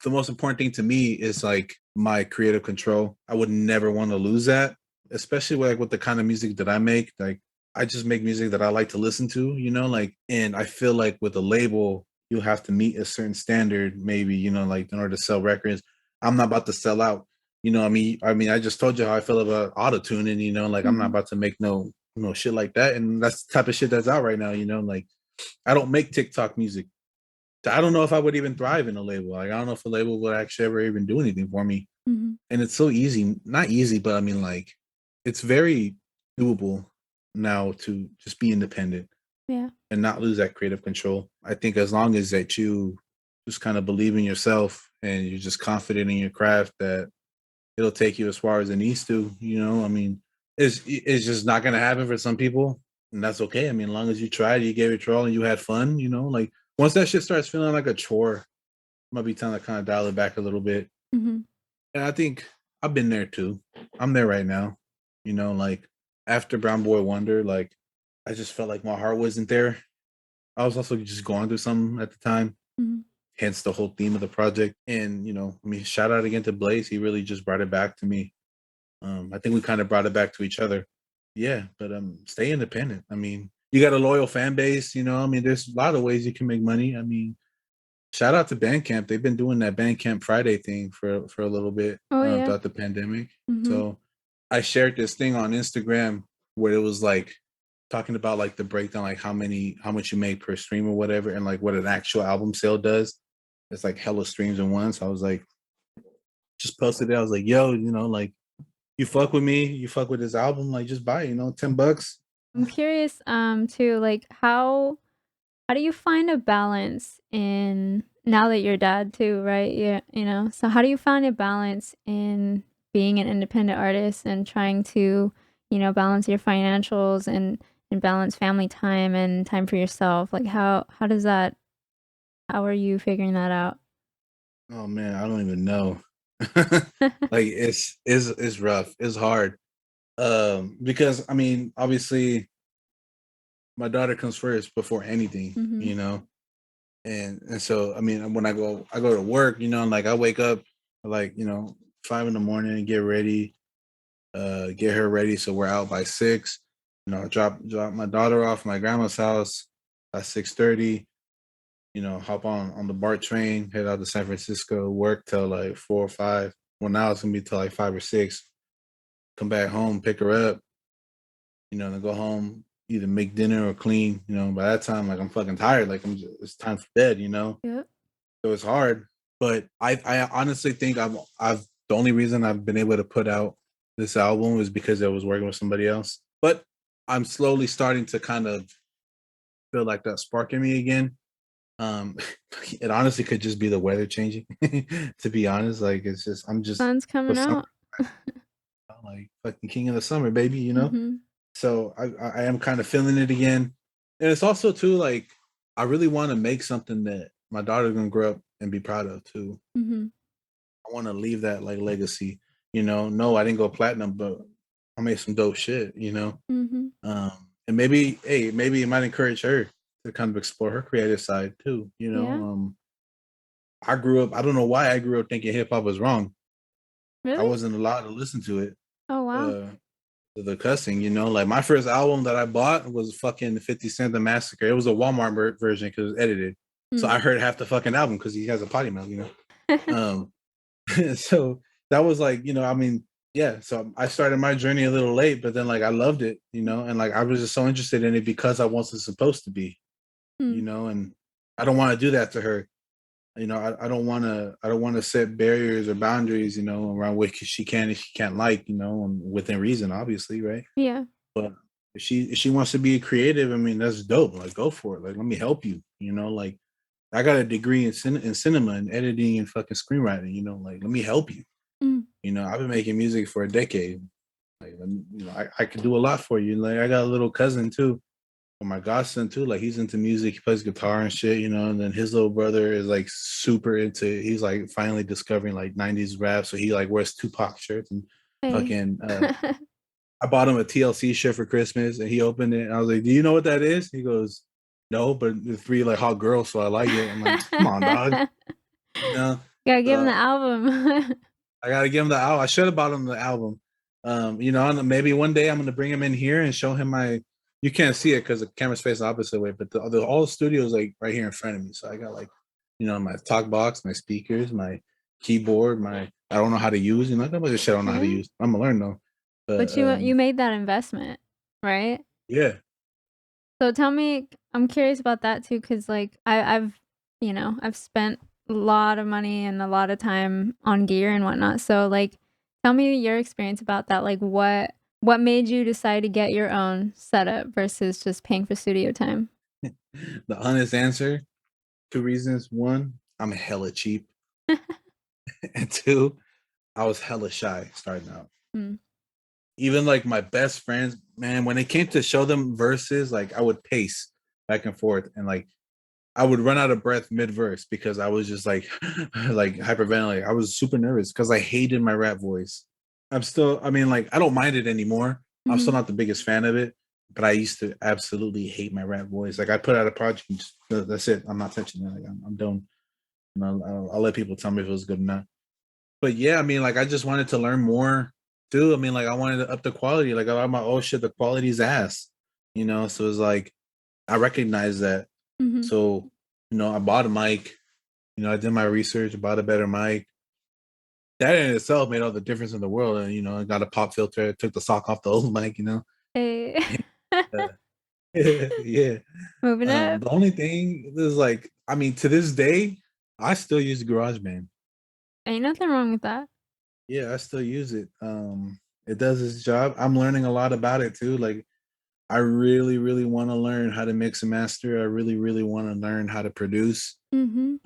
the most important thing to me is like my creative control. I would never want to lose that, especially with, like with the kind of music that I make. Like I just make music that I like to listen to, you know, like and I feel like with a label, you have to meet a certain standard, maybe, you know, like in order to sell records. I'm not about to sell out. You know, I mean, I just told you how I feel about auto tuning, you know, like I'm not mhm, about to make no shit like that. And that's the type of shit that's out right now, you know, like I don't make TikTok music. I don't know if I would even thrive in a label. Like, I don't know if a label would actually ever even do anything for me. mhm. And it's so easy, not easy, but I mean, like, it's very doable now to just be independent Yeah. and not lose that creative control. I think as long as that you just kind of believe in yourself and you're just confident in your craft, that it'll take you as far as it needs to. You know, I mean, it's just not gonna happen for some people, and that's okay. I mean, as long as you tried, you gave it a try, and you had fun. You know, like once that shit starts feeling like a chore, might be time to kind of dial it back a little bit. Mhm. And I think I've been there too. I'm there right now. You know, like after Brown Boy Wonder, like I just felt like my heart wasn't there. I was also just going through something at the time, Mhm. hence the whole theme of the project. And you know, I mean, shout out again to Blaze. He really just brought it back to me. I think we kind of brought it back to each other. Yeah, but stay independent. I mean, you got a loyal fan base, you know. I mean, there's a lot of ways you can make money. I mean, shout out to Bandcamp. They've been doing that Bandcamp Friday thing for a little bit Oh, yeah. throughout the pandemic. Mhm, So I shared this thing on Instagram where it was like talking about like the breakdown, like how much you make per stream or whatever, and like what an actual album sale does. It's like hella streams in one. So I was like, just posted it. I was like, yo, you know, like you fuck with me, you fuck with this album, like just buy it, you know, $10. I'm curious, too, like, how do you find a balance in now that you're dad too, right? Yeah, so how do you find a balance in being an independent artist and trying to, balance your financials and balance family time and time for yourself? Like how are you figuring that out? Oh man, I don't even know. Like it's rough. It's hard. Because I mean, obviously my daughter comes first before anything, Mhm. you know. And so I mean, when I go to work, and like I wake up like 5 in the morning, get ready, get her ready, so we're out by 6. Drop my daughter off at my grandma's house at 6:30. Hop on the BART train, head out to San Francisco, work till like 4 or 5. Well, now it's gonna be till like 5 or 6. Come back home, pick her up, then go home, either make dinner or clean. By that time, like I'm fucking tired. Like it's time for bed. Yep. So it's hard. But I honestly think I've the only reason I've been able to put out this album is because I was working with somebody else. But I'm slowly starting to kind of feel like that spark in me again. Um, it honestly could just be the weather changing. To be honest, like it's just I'm just Sun's for coming summer, out. I'm like fucking king of the summer, baby. Mhm. So I am kind of feeling it again, and it's also too like I really want to make something that my daughter's gonna grow up and be proud of too. Mhm. I want to leave that like legacy. No, I didn't go platinum, but I made some dope shit. Mhm. And maybe, hey, maybe it might encourage her to kind of explore her creative side too. Yeah. I grew up. I don't know why I grew up thinking hip hop was wrong. I Really? wasn't allowed to listen to it. Oh, wow. Uh, the cussing, like my first album that I bought was fucking 50 Cent The Massacre. It was a Walmart version because it was edited. So Mm. I heard half the fucking album because he has a potty mouth. Um, so that was like, I mean, yeah. So I started my journey a little late, but then like I loved it, and like I was just so interested in it because I wasn't supposed to Mm. and I don't want to do that to her. I don't want to set barriers or boundaries, around what she can and she can't like, and within reason, obviously, right? Yeah. But if she wants to be creative, I mean, that's dope. Like, go for it. Like, let me help you. Like I got a degree in cinema and editing and fucking screenwriting. Like let me help you. Mm. I've been making music for a decade. Like, I could do a lot for you. Like, I got a little cousin too, or my godson too. Like, he's into music. He plays guitar and shit. And then his little brother is like super into. He's like finally discovering like '90s rap. So he like wears Tupac shirts and Hey. fucking. I bought him a TLC shirt for Christmas, and he opened it. And I was like, "Do you know what that is?" He goes, "No, but the three like hot girls, so I like it." I'm like, "Come on, dog." You know. Gotta give him the So album. I gotta give him the album. I should have bought him the album. And maybe one day I'm gonna bring him in here and show him my. You can't see it because the camera's facing the opposite way, but the all the studio's like right here in front of me. So I got like, my talk box, my speakers, my keyboard, my I don't know how to use. That bunch of shit I don't know how to Yeah. use. I'm gonna learn though. But But you made that investment, right? yeah. So tell me, I'm curious about that too, because like I've spent a lot of money and a lot of time on gear and whatnot. So like, tell me your experience about that. Like, what made you decide to get your own setup versus just paying for studio time? The honest answer, two reasons. One, I'm hella cheap. And two, I was hella shy starting out. Mm. Even like my best friends, man, when it came to show them verses, like I would pace back and forth and like I would run out of breath mid verse because I was just like like hyperventilating. I was super nervous because I hated my rap voice. I mean, like I don't mind it anymore. I'm still Mhm. not the biggest fan of it, but I used to absolutely hate my rap voice. Like I put out a project, and that's it. I'm not touching it. Like I'm done. And I'll let people tell me if it was good or not. But yeah, I mean, like I just wanted to learn more too. I mean, like I wanted to up the quality. Like I'm like, oh shit, the quality's ass. So it's like I recognize that. Mhm. So, I bought a mic, I did my research, bought a better mic. That in itself made all the difference in the world. And, I got a pop filter, took the sock off the old mic. Hey. Uh, yeah. Moving up. The only thing is like, I mean, to this day, I still use GarageBand. Ain't nothing wrong with that. Yeah, I still use it. It does its job. I'm learning a lot about it too. Like I really, really want to learn how to mix and master. I really, really want to learn how to produce. Mhm.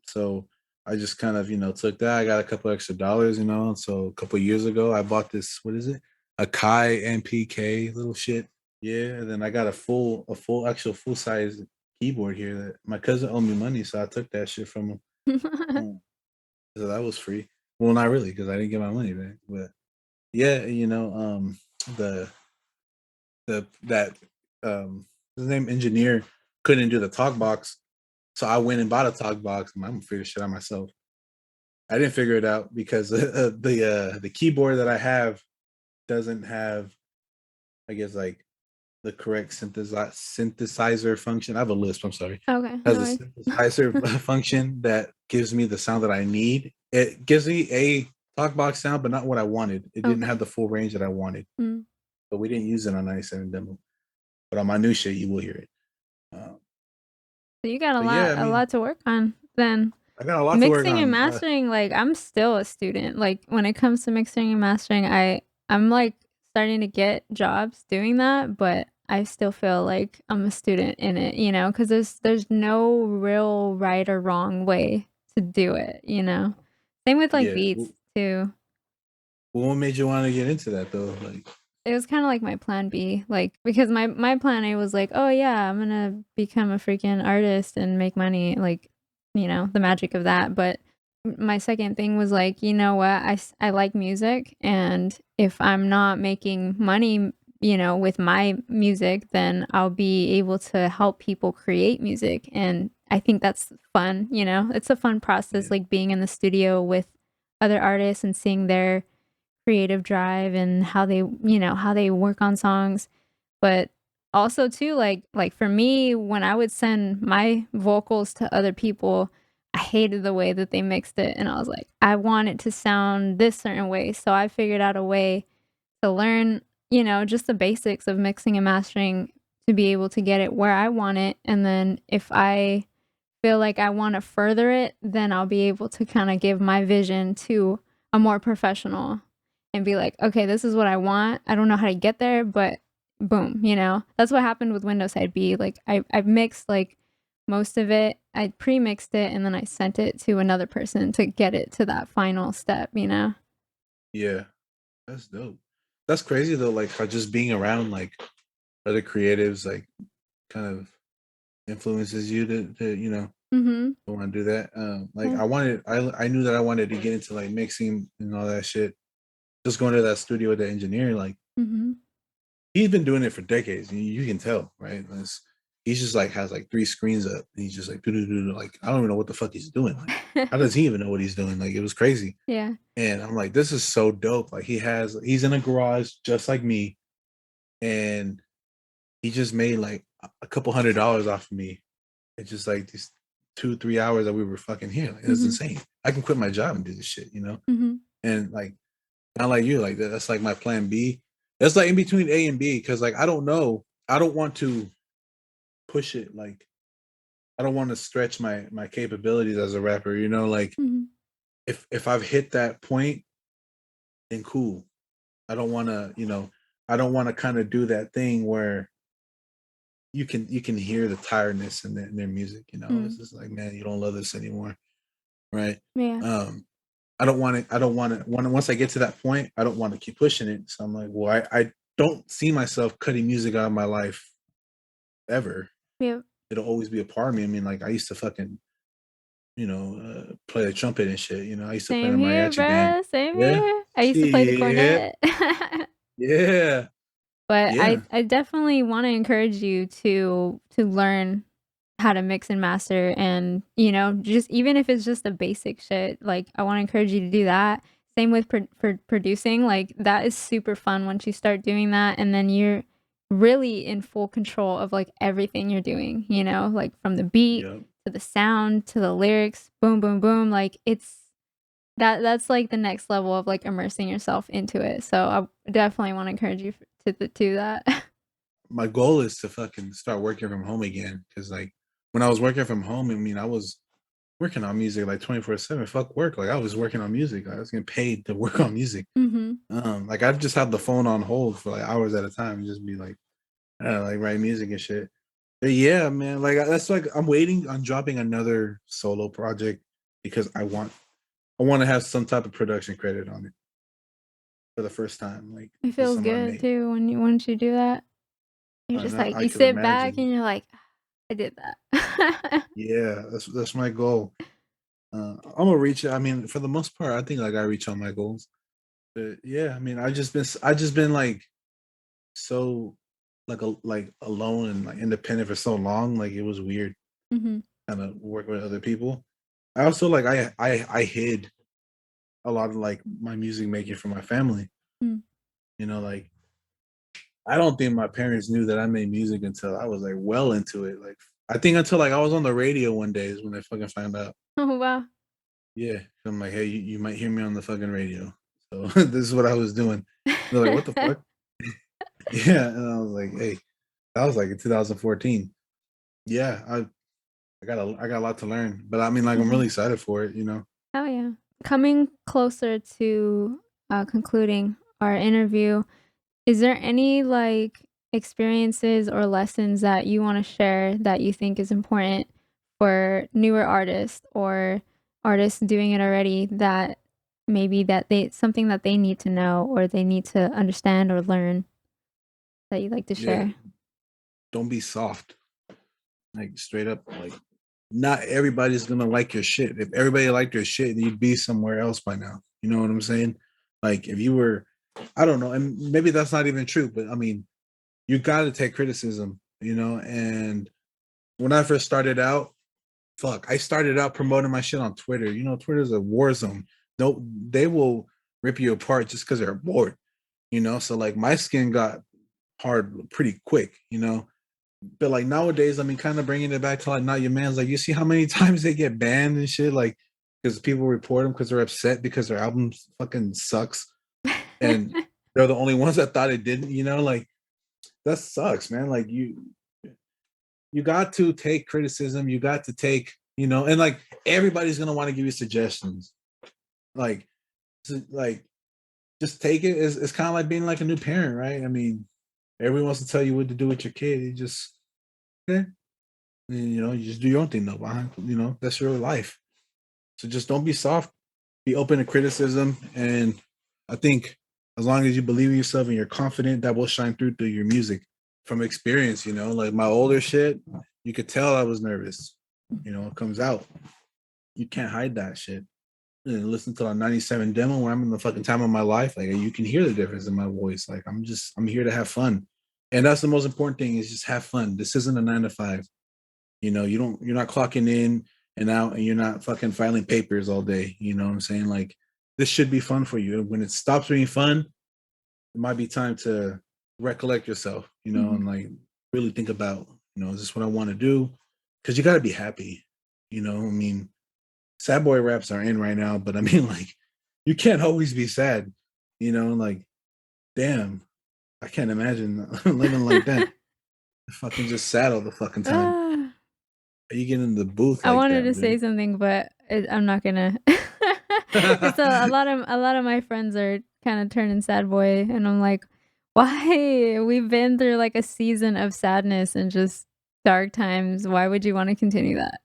So I just kind of, took that. I got a couple extra dollars. And so a couple years ago, I bought this. What is it? A Kai NPK little shit. Yeah, and then I got actual full size keyboard here that my cousin owed me money, so I took that shit from him. Um, so that was free. Well, not really, because I didn't get my money back. But yeah, the that his name engineer couldn't do the talk box So I went and bought a talk box. I'm gonna figure shit out myself. I didn't figure it out because the keyboard that I have doesn't have, I guess, like the correct synthesizer function. I have a lisp. I'm sorry. Okay, Has no a worries. synthesizer function that gives me the sound that I need. It gives me a talk box sound, but not what I wanted. It didn't have Okay. the full range that I wanted. Mm. But we didn't use it on 97 demo. But on my new shit, you will hear it. Um, So you got but yeah, I a mean, lot to work on then. I got a lot to work Mixing and on. mastering, like, I'm still a student. Like, when it comes to mixing and mastering, I'm, like, starting to get jobs doing that, but I still feel like I'm a student in it, you know, because there's no real right or wrong way to do it, you know? Same with, like, Yeah. beats too. What made you want to get into that though? Like, It was kinda like my plan B, like, because my plan A was like, "Oh, yeah, I'm gonna become a freaking artist and make money," like, you know, the magic of that, but my second thing was like, "You know what? I like music, and if I'm not making money, you know, with my music, then I'll be able to help people create music," and I think that's fun, you know? It's a fun process, yeah, like, being in the studio with other artists and seeing their creative drive and how they, you know, how they work on songs. But also too, like for me, when I would send my vocals to other people, I hated the way that they mixed it. And I was like, I want it to sound this certain way. So I figured out a way to learn, you know, just the basics of mixing and mastering to be able to get it where I want it. And then if I feel like I wanna further it, then I'll be able to kinda give my vision to a more professional and be like, "Okay, this is what I want. I don't know how to get there, but boom," you know? That's what happened with Windows Side B, like, I mixed, like, most of it. I pre-mixed it, and then I sent it to another person to get it to that final step, you know? yeah, that's dope. That's crazy though. Like how just being around like other creatives, like kind of influences you to Mhm. want to do that. Like Yeah. I knew that I wanted to get into like mixing and all that shit. Just going to that studio with the engineer, like Mhm. he's been doing it for decades. You can tell, right? He's just like has like three screens up. And he's just like, doo-doo-doo-doo, like I don't even know what the fuck he's doing. Like, how does he even know what he's doing? Like, it was crazy. Yeah. And I'm like, this is so dope. Like, he's in a garage just like me, and he just made like a couple $100 off of me. It's just like these 2-3 hours that we were fucking here. Like, it's Mhm. insane. I can quit my job and do this shit, Mhm. And like, not like you, like that's like my plan B. That's like in between A and B because like I don't know. I don't want to push it. Like I don't want to stretch my capabilities as a rapper. Like Mhm. if I've hit that point, then cool. I don't want to. I don't want to kind of do that thing where you can hear the tiredness in their music. It's Mm. just like, man, you don't love this anymore, right? Yeah. Um, I don't want to. I don't want to. Once I get to that point, I don't want to keep pushing it. So I'm like, well, I don't see myself cutting music out of my life ever. Yeah. It'll always be a part of me. I mean, like I used to fucking, play the trumpet and shit. I used to play in Same a here, mariachi band. bruh, same Yeah. here. I used to play the Shit. cornet. Yeah. But Yeah. I definitely wanna encourage you to learn how to mix and master and, you know, just even if it's just the basic shit, like, I wanna encourage you to do that. Same with for producing, like, that is super fun once you start doing that, and then you're really in full control of, like, everything you're doing, you know, like, from the beat Yeah. to the sound to the lyrics, boom, boom, boom, like, that's, like, the next level of, like, immersing yourself into it, so I definitely wanna encourage you to do that. My goal is to fucking start working from home again. Cause like when I was working from home, I mean, I was working on music like 24/7. Fuck work. Like I was working on music. I was getting paid to work on music. Mhm. Like I've just had the phone on hold for like hours at a time and just be like, I don't know, like write music and shit. But yeah, man, like that's like I'm waiting on dropping another solo project because I want to have some type of production credit on it for the first time. Like It just feels something I good made. too when you once you do that. You're And just I, like I you could sit back imagine. and you're like, "Ah, I did that." Yeah, that's my goal. I'm gonna reach it. I mean, for the most part, I think like I reach all my goals. But yeah, I mean, I just been like so like alone and like independent for so long. Like it was weird. Mhm. kind of work with other people. I also like I hid a lot of like my music making from my family. Mm. You know, like I don't think my parents knew that I made music until I was like well into it. Like I think until like I was on the radio one day is when they fucking found out. Oh, wow. Yeah, I'm like, hey, you might hear me on the fucking radio. So this is what I was doing. They're like, what the fuck? Yeah, and I was like, hey, that was like in 2014. Yeah, I got a lot to learn, but I mean, like, I'm Mhm. really excited for it. You know. Oh, yeah. Coming closer to, concluding our interview, is there any, like, experiences or lessons that you wanna share that you think is important for newer artists or artists doing it already that maybe that they something that they need to know or they need to understand or learn that you'd like to Yeah, share? don't be soft. Like straight up, like not everybody's gonna like your shit. If everybody liked your shit, you'd be somewhere else by now. You know what I'm saying? Like if you were, I don't know, and maybe that's not even true, but I mean, you got to take criticism, you know. And when I first started out, fuck, I started out promoting my shit on Twitter. You know, Twitter's a war zone. No, they will rip you apart just because they're bored. You know, so like my skin got hard pretty quick. You know, but like nowadays, I mean, kind of bringing it back to like not your man's. Like you see how many times they get banned and shit, like because people report them because they're upset because their album fucking sucks, and they're the only ones that thought it didn't. You know, like that sucks, man. Like you got to take criticism. You got to take, you know, and like everybody's gonna want to give you suggestions. Like, like just take it. It's kind of like being like a new parent, right? I mean, everyone wants to tell you what to do with your kid. You just okay, and, you know, you just do your own thing though. Behind, you know, that's your life. So just don't be soft. Be open to criticism, and I think as long as you believe in yourself and you're confident, that will shine through your music. From experience, you know, like my older shit, you could tell I was nervous. You know, it comes out. You can't hide that shit. And listen to a 97 demo where I'm in the fucking time of my life. Like you can hear the difference in my voice. Like I'm here to have fun. And that's the most important thing is just have fun. This isn't a 9 to 5. You know, you're not clocking in and out and you're not fucking filing papers all day. You know what I'm saying? Like this should be fun for you. When it stops being fun, it might be time to recollect yourself, you know, Mhm. and like really think about, you know, is this what I want to do? Because you got to be happy, you know. I mean, sad boy raps are in right now, but I mean, like, you can't always be sad, you know. Like, damn, I can't imagine living like that. Fucking just sad all the fucking time. Ah. You get in the booth I like wanted that, to say dude. something, but I'm not gonna. It's a lot of my friends are kinda turning sad boy, and I'm like, "Why? We've been through, like, a season of sadness and just dark times. Why would you wanna continue that?"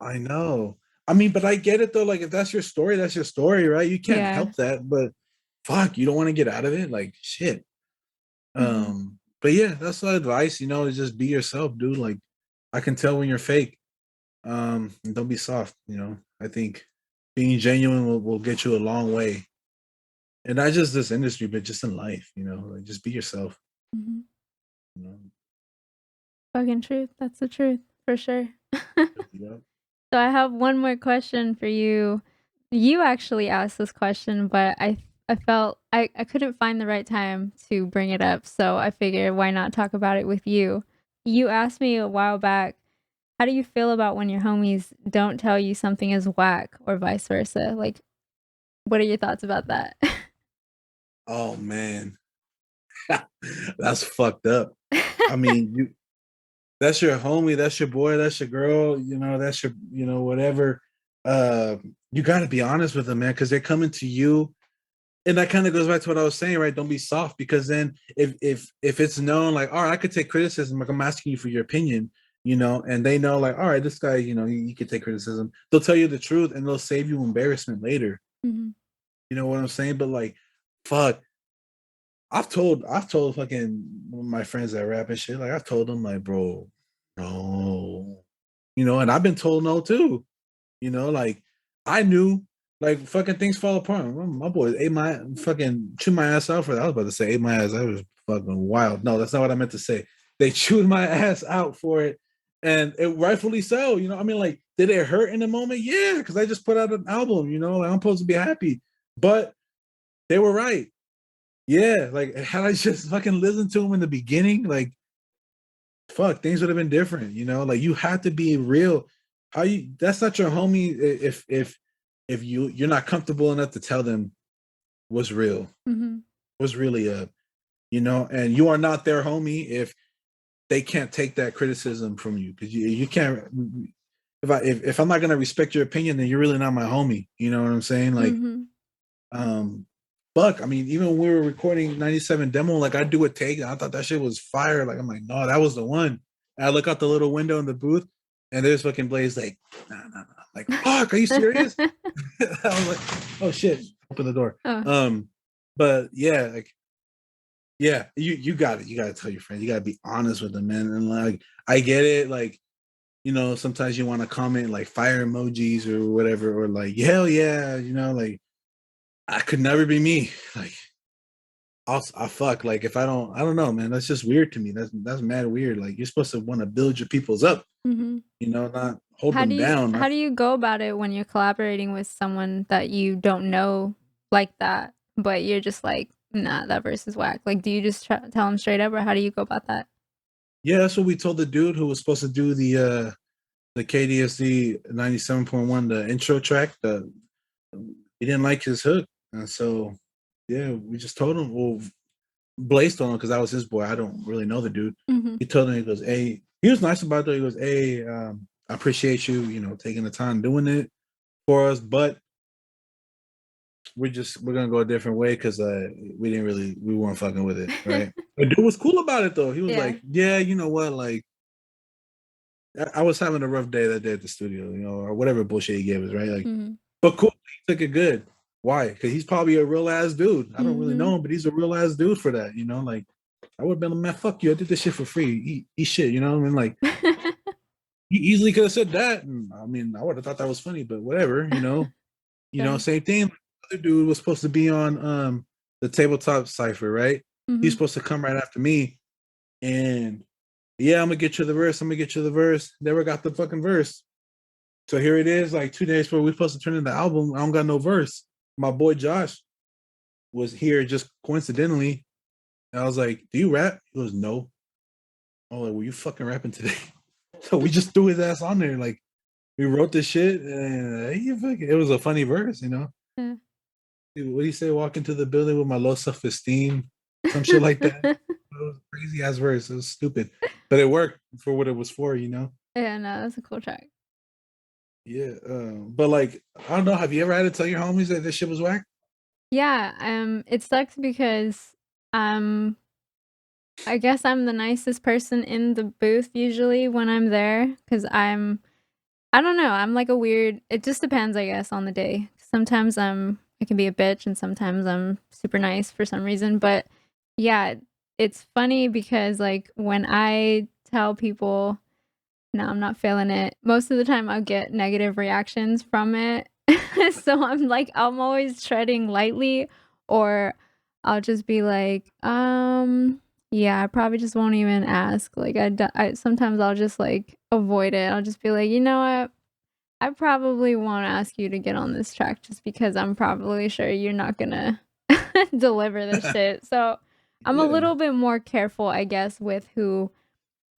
I know. I mean, but I get it though. Like, if that's your story, right? You can't Yeah. help that. But fuck, you don't want to get out of it. Like, shit. Mhm. But yeah, that's the advice, you know, is just be yourself, dude. Like I can tell when you're fake. And don't be soft, you know. I think being genuine will get you a long way. And not just this industry, but just in life, you know, like just be yourself, Mhm. you know. Fucking truth. That's the truth, for sure. Yeah. So I have one more question for you. You actually asked this question, but I felt I couldn't find the right time to bring it up, so I figured why not talk about it with you. You asked me a while back, how do you feel about when your homies don't tell you something is whack or vice versa? Like, what are your thoughts about that? Oh man. That's fucked up. I mean, you that's your homie, that's your boy, that's your girl, you know, that's your, you know, whatever. You got to be honest with them, man, because they're coming to you. And that kind of goes back to what I was saying, right? Don't be soft, because then if it's known, like, all right, I could take criticism, like I'm asking you for your opinion, you know, and they know, like, all right, this guy, you know, you could take criticism. They'll tell you the truth, and they'll save you embarrassment later. Mhm. You know what I'm saying? But like, fuck, I've told fucking my friends that rap and shit, like I've told them, like, bro, no, you know, and I've been told no too. You know, like I knew, like fucking things fall apart. My boys ate my fucking chewed my ass out for that. I was about to say ate my ass. That was fucking wild. No, that's not what I meant to say. They chewed my ass out for it, and it rightfully so. You know, I mean, like, did it hurt in the moment? Yeah, because I just put out an album. You know, like, I'm supposed to be happy, but they were right. Yeah, like had I just fucking listened to them in the beginning, like fuck, things would have been different. You know, like you have to be real. How you? That's not your homie if you're not comfortable enough to tell them what's real, Mhm. what's really up. You know, and you are not their homie if they can't take that criticism from you because you can't. If I'm not gonna respect your opinion, then you're really not my homie. You know what I'm saying? Like, Mhm. um, fuck. I mean, even when we were recording '97 demo, like I do a take, and I thought that shit was fire. Like I'm like, no, that was the one. And I look out the little window in the booth, and there's fucking Blaze like, nah. Like, fuck, are you serious? I was like, oh shit, open the door. Oh. But yeah, like yeah, you got it. You got to tell your friends. You got to be honest with them, man. And like, I get it. Like, you know, sometimes you want to comment like fire emojis or whatever, or like hell yeah, you know, like I could never be me. Like, I fuck. Like, if I don't know, man. That's just weird to me. That's mad weird. Like, you're supposed to want to build your peoples up, Mhm. you know, not hold them down. How do you go about it when you're collaborating with someone that you don't know like that, but you're just like, "Nah, that verse is whack." Like, do you just tell them straight up, or how do you go about that? Yeah, that's what we told the dude who was supposed to do the KDSD 97.1, the intro track. The He didn't like his hook, and so yeah, we just told him. Well, Blaze told him because I was his boy. I don't really know the dude. Mhm. He told him, he goes, "Hey," he was nice about it. He goes, "Hey, I appreciate you, you know, taking the time doing it for us, but we're gonna go a different way because we weren't fucking with it, right?" The dude was cool about it though. He was Yeah. like, "Yeah, you know what, like." I was having a rough day that day at the studio, you know, or whatever bullshit he gave us, right? Like, Mhm. but cool, he took it good. Why? Because he's probably a real ass dude. I don't really Mhm. know him, but he's a real ass dude for that, you know. Like, I would have been like, man, fuck you. I did this shit for free. Eat shit, you know. I mean, like, he easily could have said that. And, I mean, I would have thought that was funny, but whatever, you know. Yeah. Same thing. The other dude was supposed to be on the tabletop cipher, right? He's Mhm. supposed to come right after me, and yeah, I'm gonna get you the verse. I'm gonna get you the verse. Never got the fucking verse. So here it is, like 2 days before we're supposed to turn in the album. I don't got no verse. My boy Josh was here just coincidentally. And I was like, "Do you rap?" He goes, "No." I was like, "Were you fucking rapping today?" So we just threw his ass on there. Like we wrote this shit, and it was a funny verse, you know. Yeah. Dude, what do you say? Walk into the building with my low self esteem, some shit like that. It was a crazy ass verse. It was stupid, but it worked for what it was for, you know. Yeah, no, that's a cool track. Yeah, but like I don't know. Have you ever had to tell your homies that this shit was whack? Yeah, it sucks because, um, I guess I'm the nicest person in the booth usually when I'm there, because I don't know, I'm like a weird it just depends, I guess, on the day. Sometimes I can be a bitch, and sometimes I'm super nice for some reason, but yeah, it's funny because, like, when I tell people, "No, I'm not feeling it," most of the time I'll get negative reactions from it. So I'm like I'm always treading lightly, or I'll just be like, yeah, I probably just won't even ask." Like, I sometimes I'll just, like, avoid it. I'll just be like, "You know what? I probably won't ask you to get on this track just because I'm probably sure you're not gonna deliver this shit." So, I'm a Yeah, little bit more careful, I guess, with who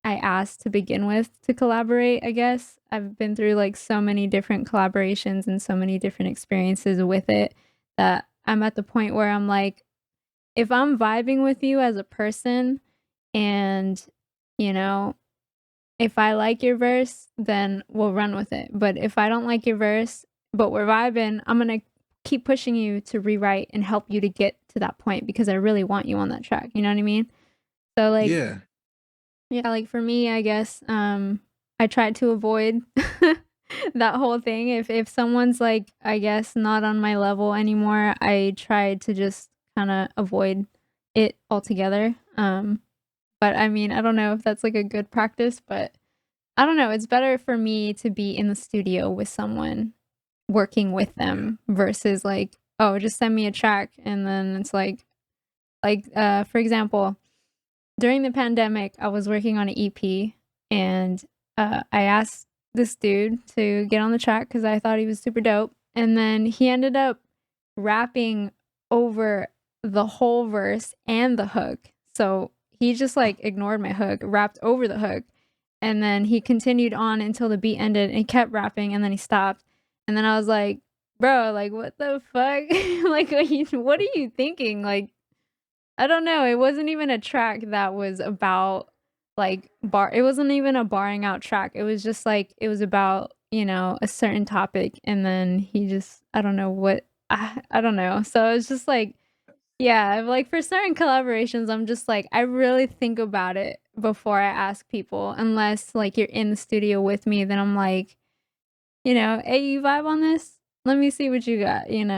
I asked to begin with to collaborate, I guess. I've been through, like, so many different collaborations and so many different experiences with it that I'm at the point where I'm like, if I'm vibing with you as a person and, you know, if I like your verse, then we'll run with it. But if I don't like your verse, but we're vibing, I'm gonna keep pushing you to rewrite and help you to get to that point because I really want you on that track. You know what I mean? So, like, yeah, yeah, like for me, I guess, I try to avoid that whole thing. If someone's like, I guess, not on my level anymore, I try to just kind of avoid it altogether. But I mean, I don't know if that's like a good practice, but I don't know. It's better for me to be in the studio with someone working with yeah, them versus like, oh, just send me a track and then it's like for example, during the pandemic, I was working on an EP and I asked this dude to get on the track because I thought he was super dope, and then he ended up rapping over the whole verse and the hook. So he just like ignored my hook, rapped over the hook, and then he continued on until the beat ended and kept rapping, and then he stopped. And then I was like, "Bro, like what the fuck? Like what are you thinking? Like I don't know, it wasn't even a track that was about, like, it wasn't even a barring out track, it was just, like, it was about, a certain topic, and then he just I don't know what I don't know, so it's just, like yeah, like, for certain collaborations, I'm just, like I really think about it before I ask people, unless, like, you're in the studio with me, then I'm like, "Hey, you vibe on this? Let me see what you got," and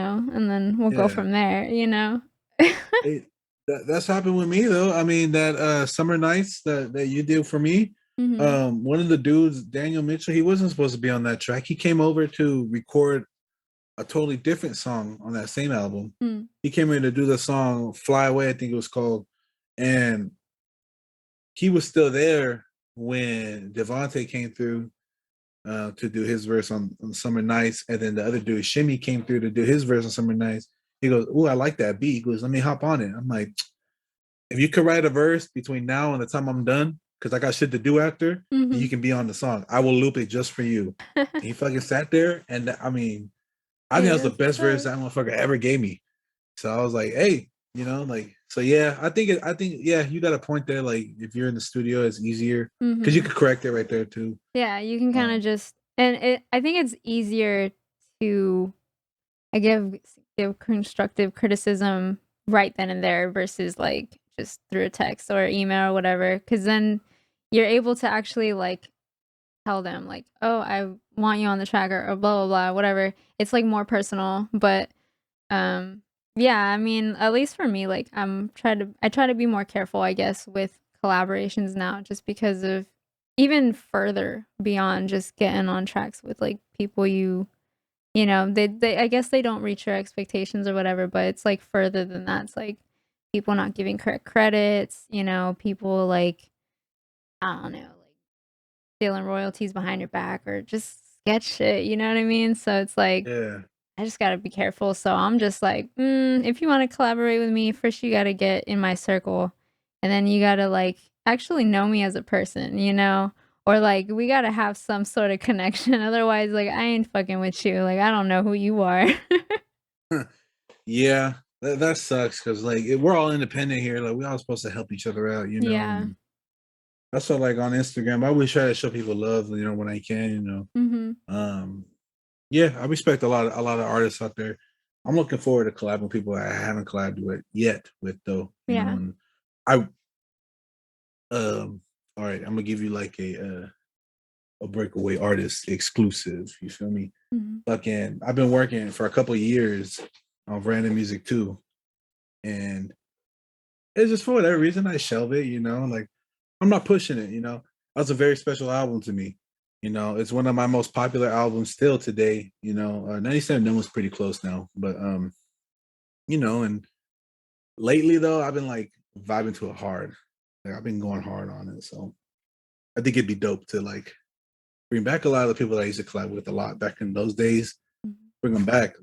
then we'll go Yeah. from there, you know? It, that's happened with me though. I mean, that summer nights that you did for me. Mhm. One of the dudes, Daniel Mitchell, he wasn't supposed to be on that track. He came over to record a totally different song on that same album. Mm. He came in to do the song "Fly Away," I think it was called, and he was still there when Devontae came through to do his verse on Summer Nights, and then the other dude, Shimmy, came through to do his verse on Summer Nights. He goes, "Ooh, I like that beat." He goes, "Let me hop on it." I'm like, if you could write a verse between now and the time I'm done, because I got shit to do after, and you Mhm. can be on the song. I will loop it just for you. And he fucking sat there, and I mean, I think that Hey, was the that's what's best verse up. that motherfucker ever gave me. So I was like, hey, like, so yeah, I think, yeah, you got a point there. Like, if you're in the studio, it's easier because you Mhm. could correct it right there too. Yeah, you can kinda Um, just and I think it's easier to I give constructive criticism right then and there versus, like, just through a text or email or whatever. Because then you're able to actually, like, tell them, like, "Oh, I want you on the track," or blah, blah, blah, whatever. It's, like, more personal, but Um, yeah, I mean, at least for me, like I try to be more careful, I guess, with collaborations now just because of even further beyond just getting on tracks with like people they I guess they don't reach your expectations or whatever, but it's like further than that. It's like people not giving correct credits, people like I don't know, like stealing royalties behind your back or just sketch shit, you know what I mean? So it's like yeah, I just gotta be careful, so I'm just like, if you wanna collaborate with me, first you gotta get in my circle, and then you gotta, like, actually know me as a person, you know? Or, like, we gotta have some sort of connection, otherwise, like, I ain't fucking with you, like, I don't know who you are. yeah. That sucks because like we're all independent here. Like we all supposed to help each other out, Yeah. and that's what like on Instagram. I always try to show people love, when I can, Mhm. Um, yeah, I respect a lot of artists out there. I'm looking forward to collabing with people I haven't collabed with yet with though, Yeah. and I all right, I'm gonna give you like a breakaway artist exclusive. You feel me? Mhm. Fucking, I've been working for a couple of years on random music too, and it's just for whatever reason I shelve it. Like I'm not pushing it. That's a very special album to me. It's one of my most popular albums still today. 97 Numb was pretty close now, but and lately though, I've been like vibing to it hard. Like I've been going hard on it, so I think it'd be dope to like bring back a lot of the people that I used to collab with a lot back in those days. Mhm. Bring them back.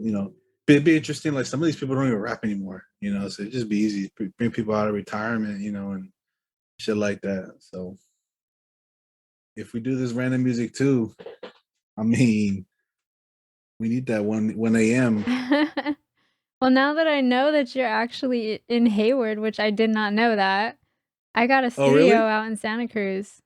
It'd be interesting. Like some of these people don't even rap anymore. So it'd just be easy to bring people out of retirement. And shit like that. So if we do this random music too, I mean, we need that one a.m. Well, now that I know that you're actually in Hayward, which I did not know that, I got a Oh, studio really? out in Santa Cruz.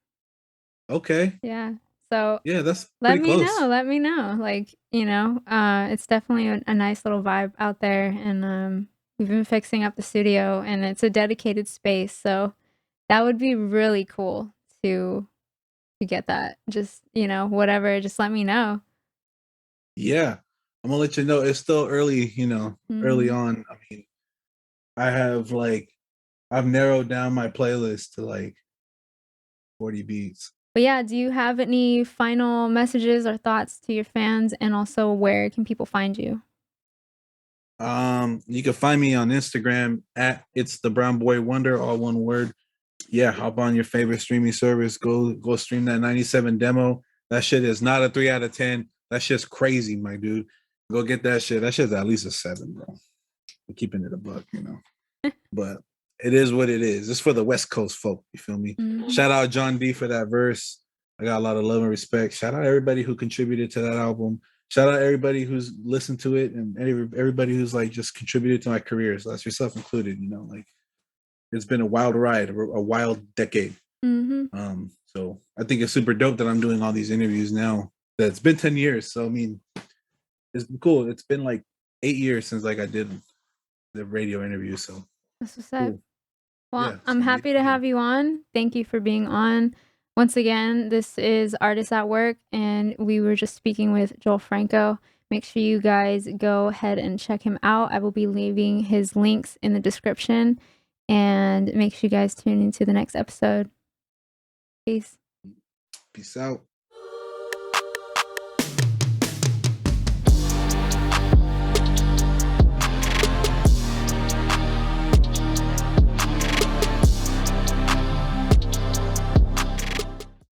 Okay. Yeah. So Yeah, that's pretty close. let me know. Like, it's definitely a nice little vibe out there and we've been fixing up the studio and it's a dedicated space. So that would be really cool to get that. Just, whatever, just let me know. Yeah. I'm gonna let you know. It's still early, early Mhm. on. I mean, I have like I've narrowed down my playlist to like 40 beats. But yeah, do you have any final messages or thoughts to your fans and also where can people find you? You can find me on Instagram at it's the brown boy wonder, all one word. yeah, hop on your favorite streaming service. Go stream that 97 demo. That shit is not a 3 out of 10. That shit's crazy, my dude. Go get that shit. That shit's at least a 7, bro. I'm keeping it a buck, you know. But it is what it is. It's for the West Coast folk. You feel me? Mhm. Shout out John D for that verse. I got a lot of love and respect. Shout out everybody who contributed to that album. Shout out everybody who's listened to it and everybody who's like just contributed to my career. So that's yourself included. You know, like it's been a wild ride, a wild decade. So I think it's super dope that I'm doing all these interviews now. That's been 10 years. So I mean, it's cool. It's been like 8 years since like I did the radio interview. So That's what's up. cool. Well, Yeah, I'm so we happy to have you on. Thank you for being on. Once again, this is Artists at Work, and we were just speaking with Joel Franco. Make sure you guys go ahead and check him out. I will be leaving his links in the description, and make sure you guys tune into the next episode. Peace. Peace out.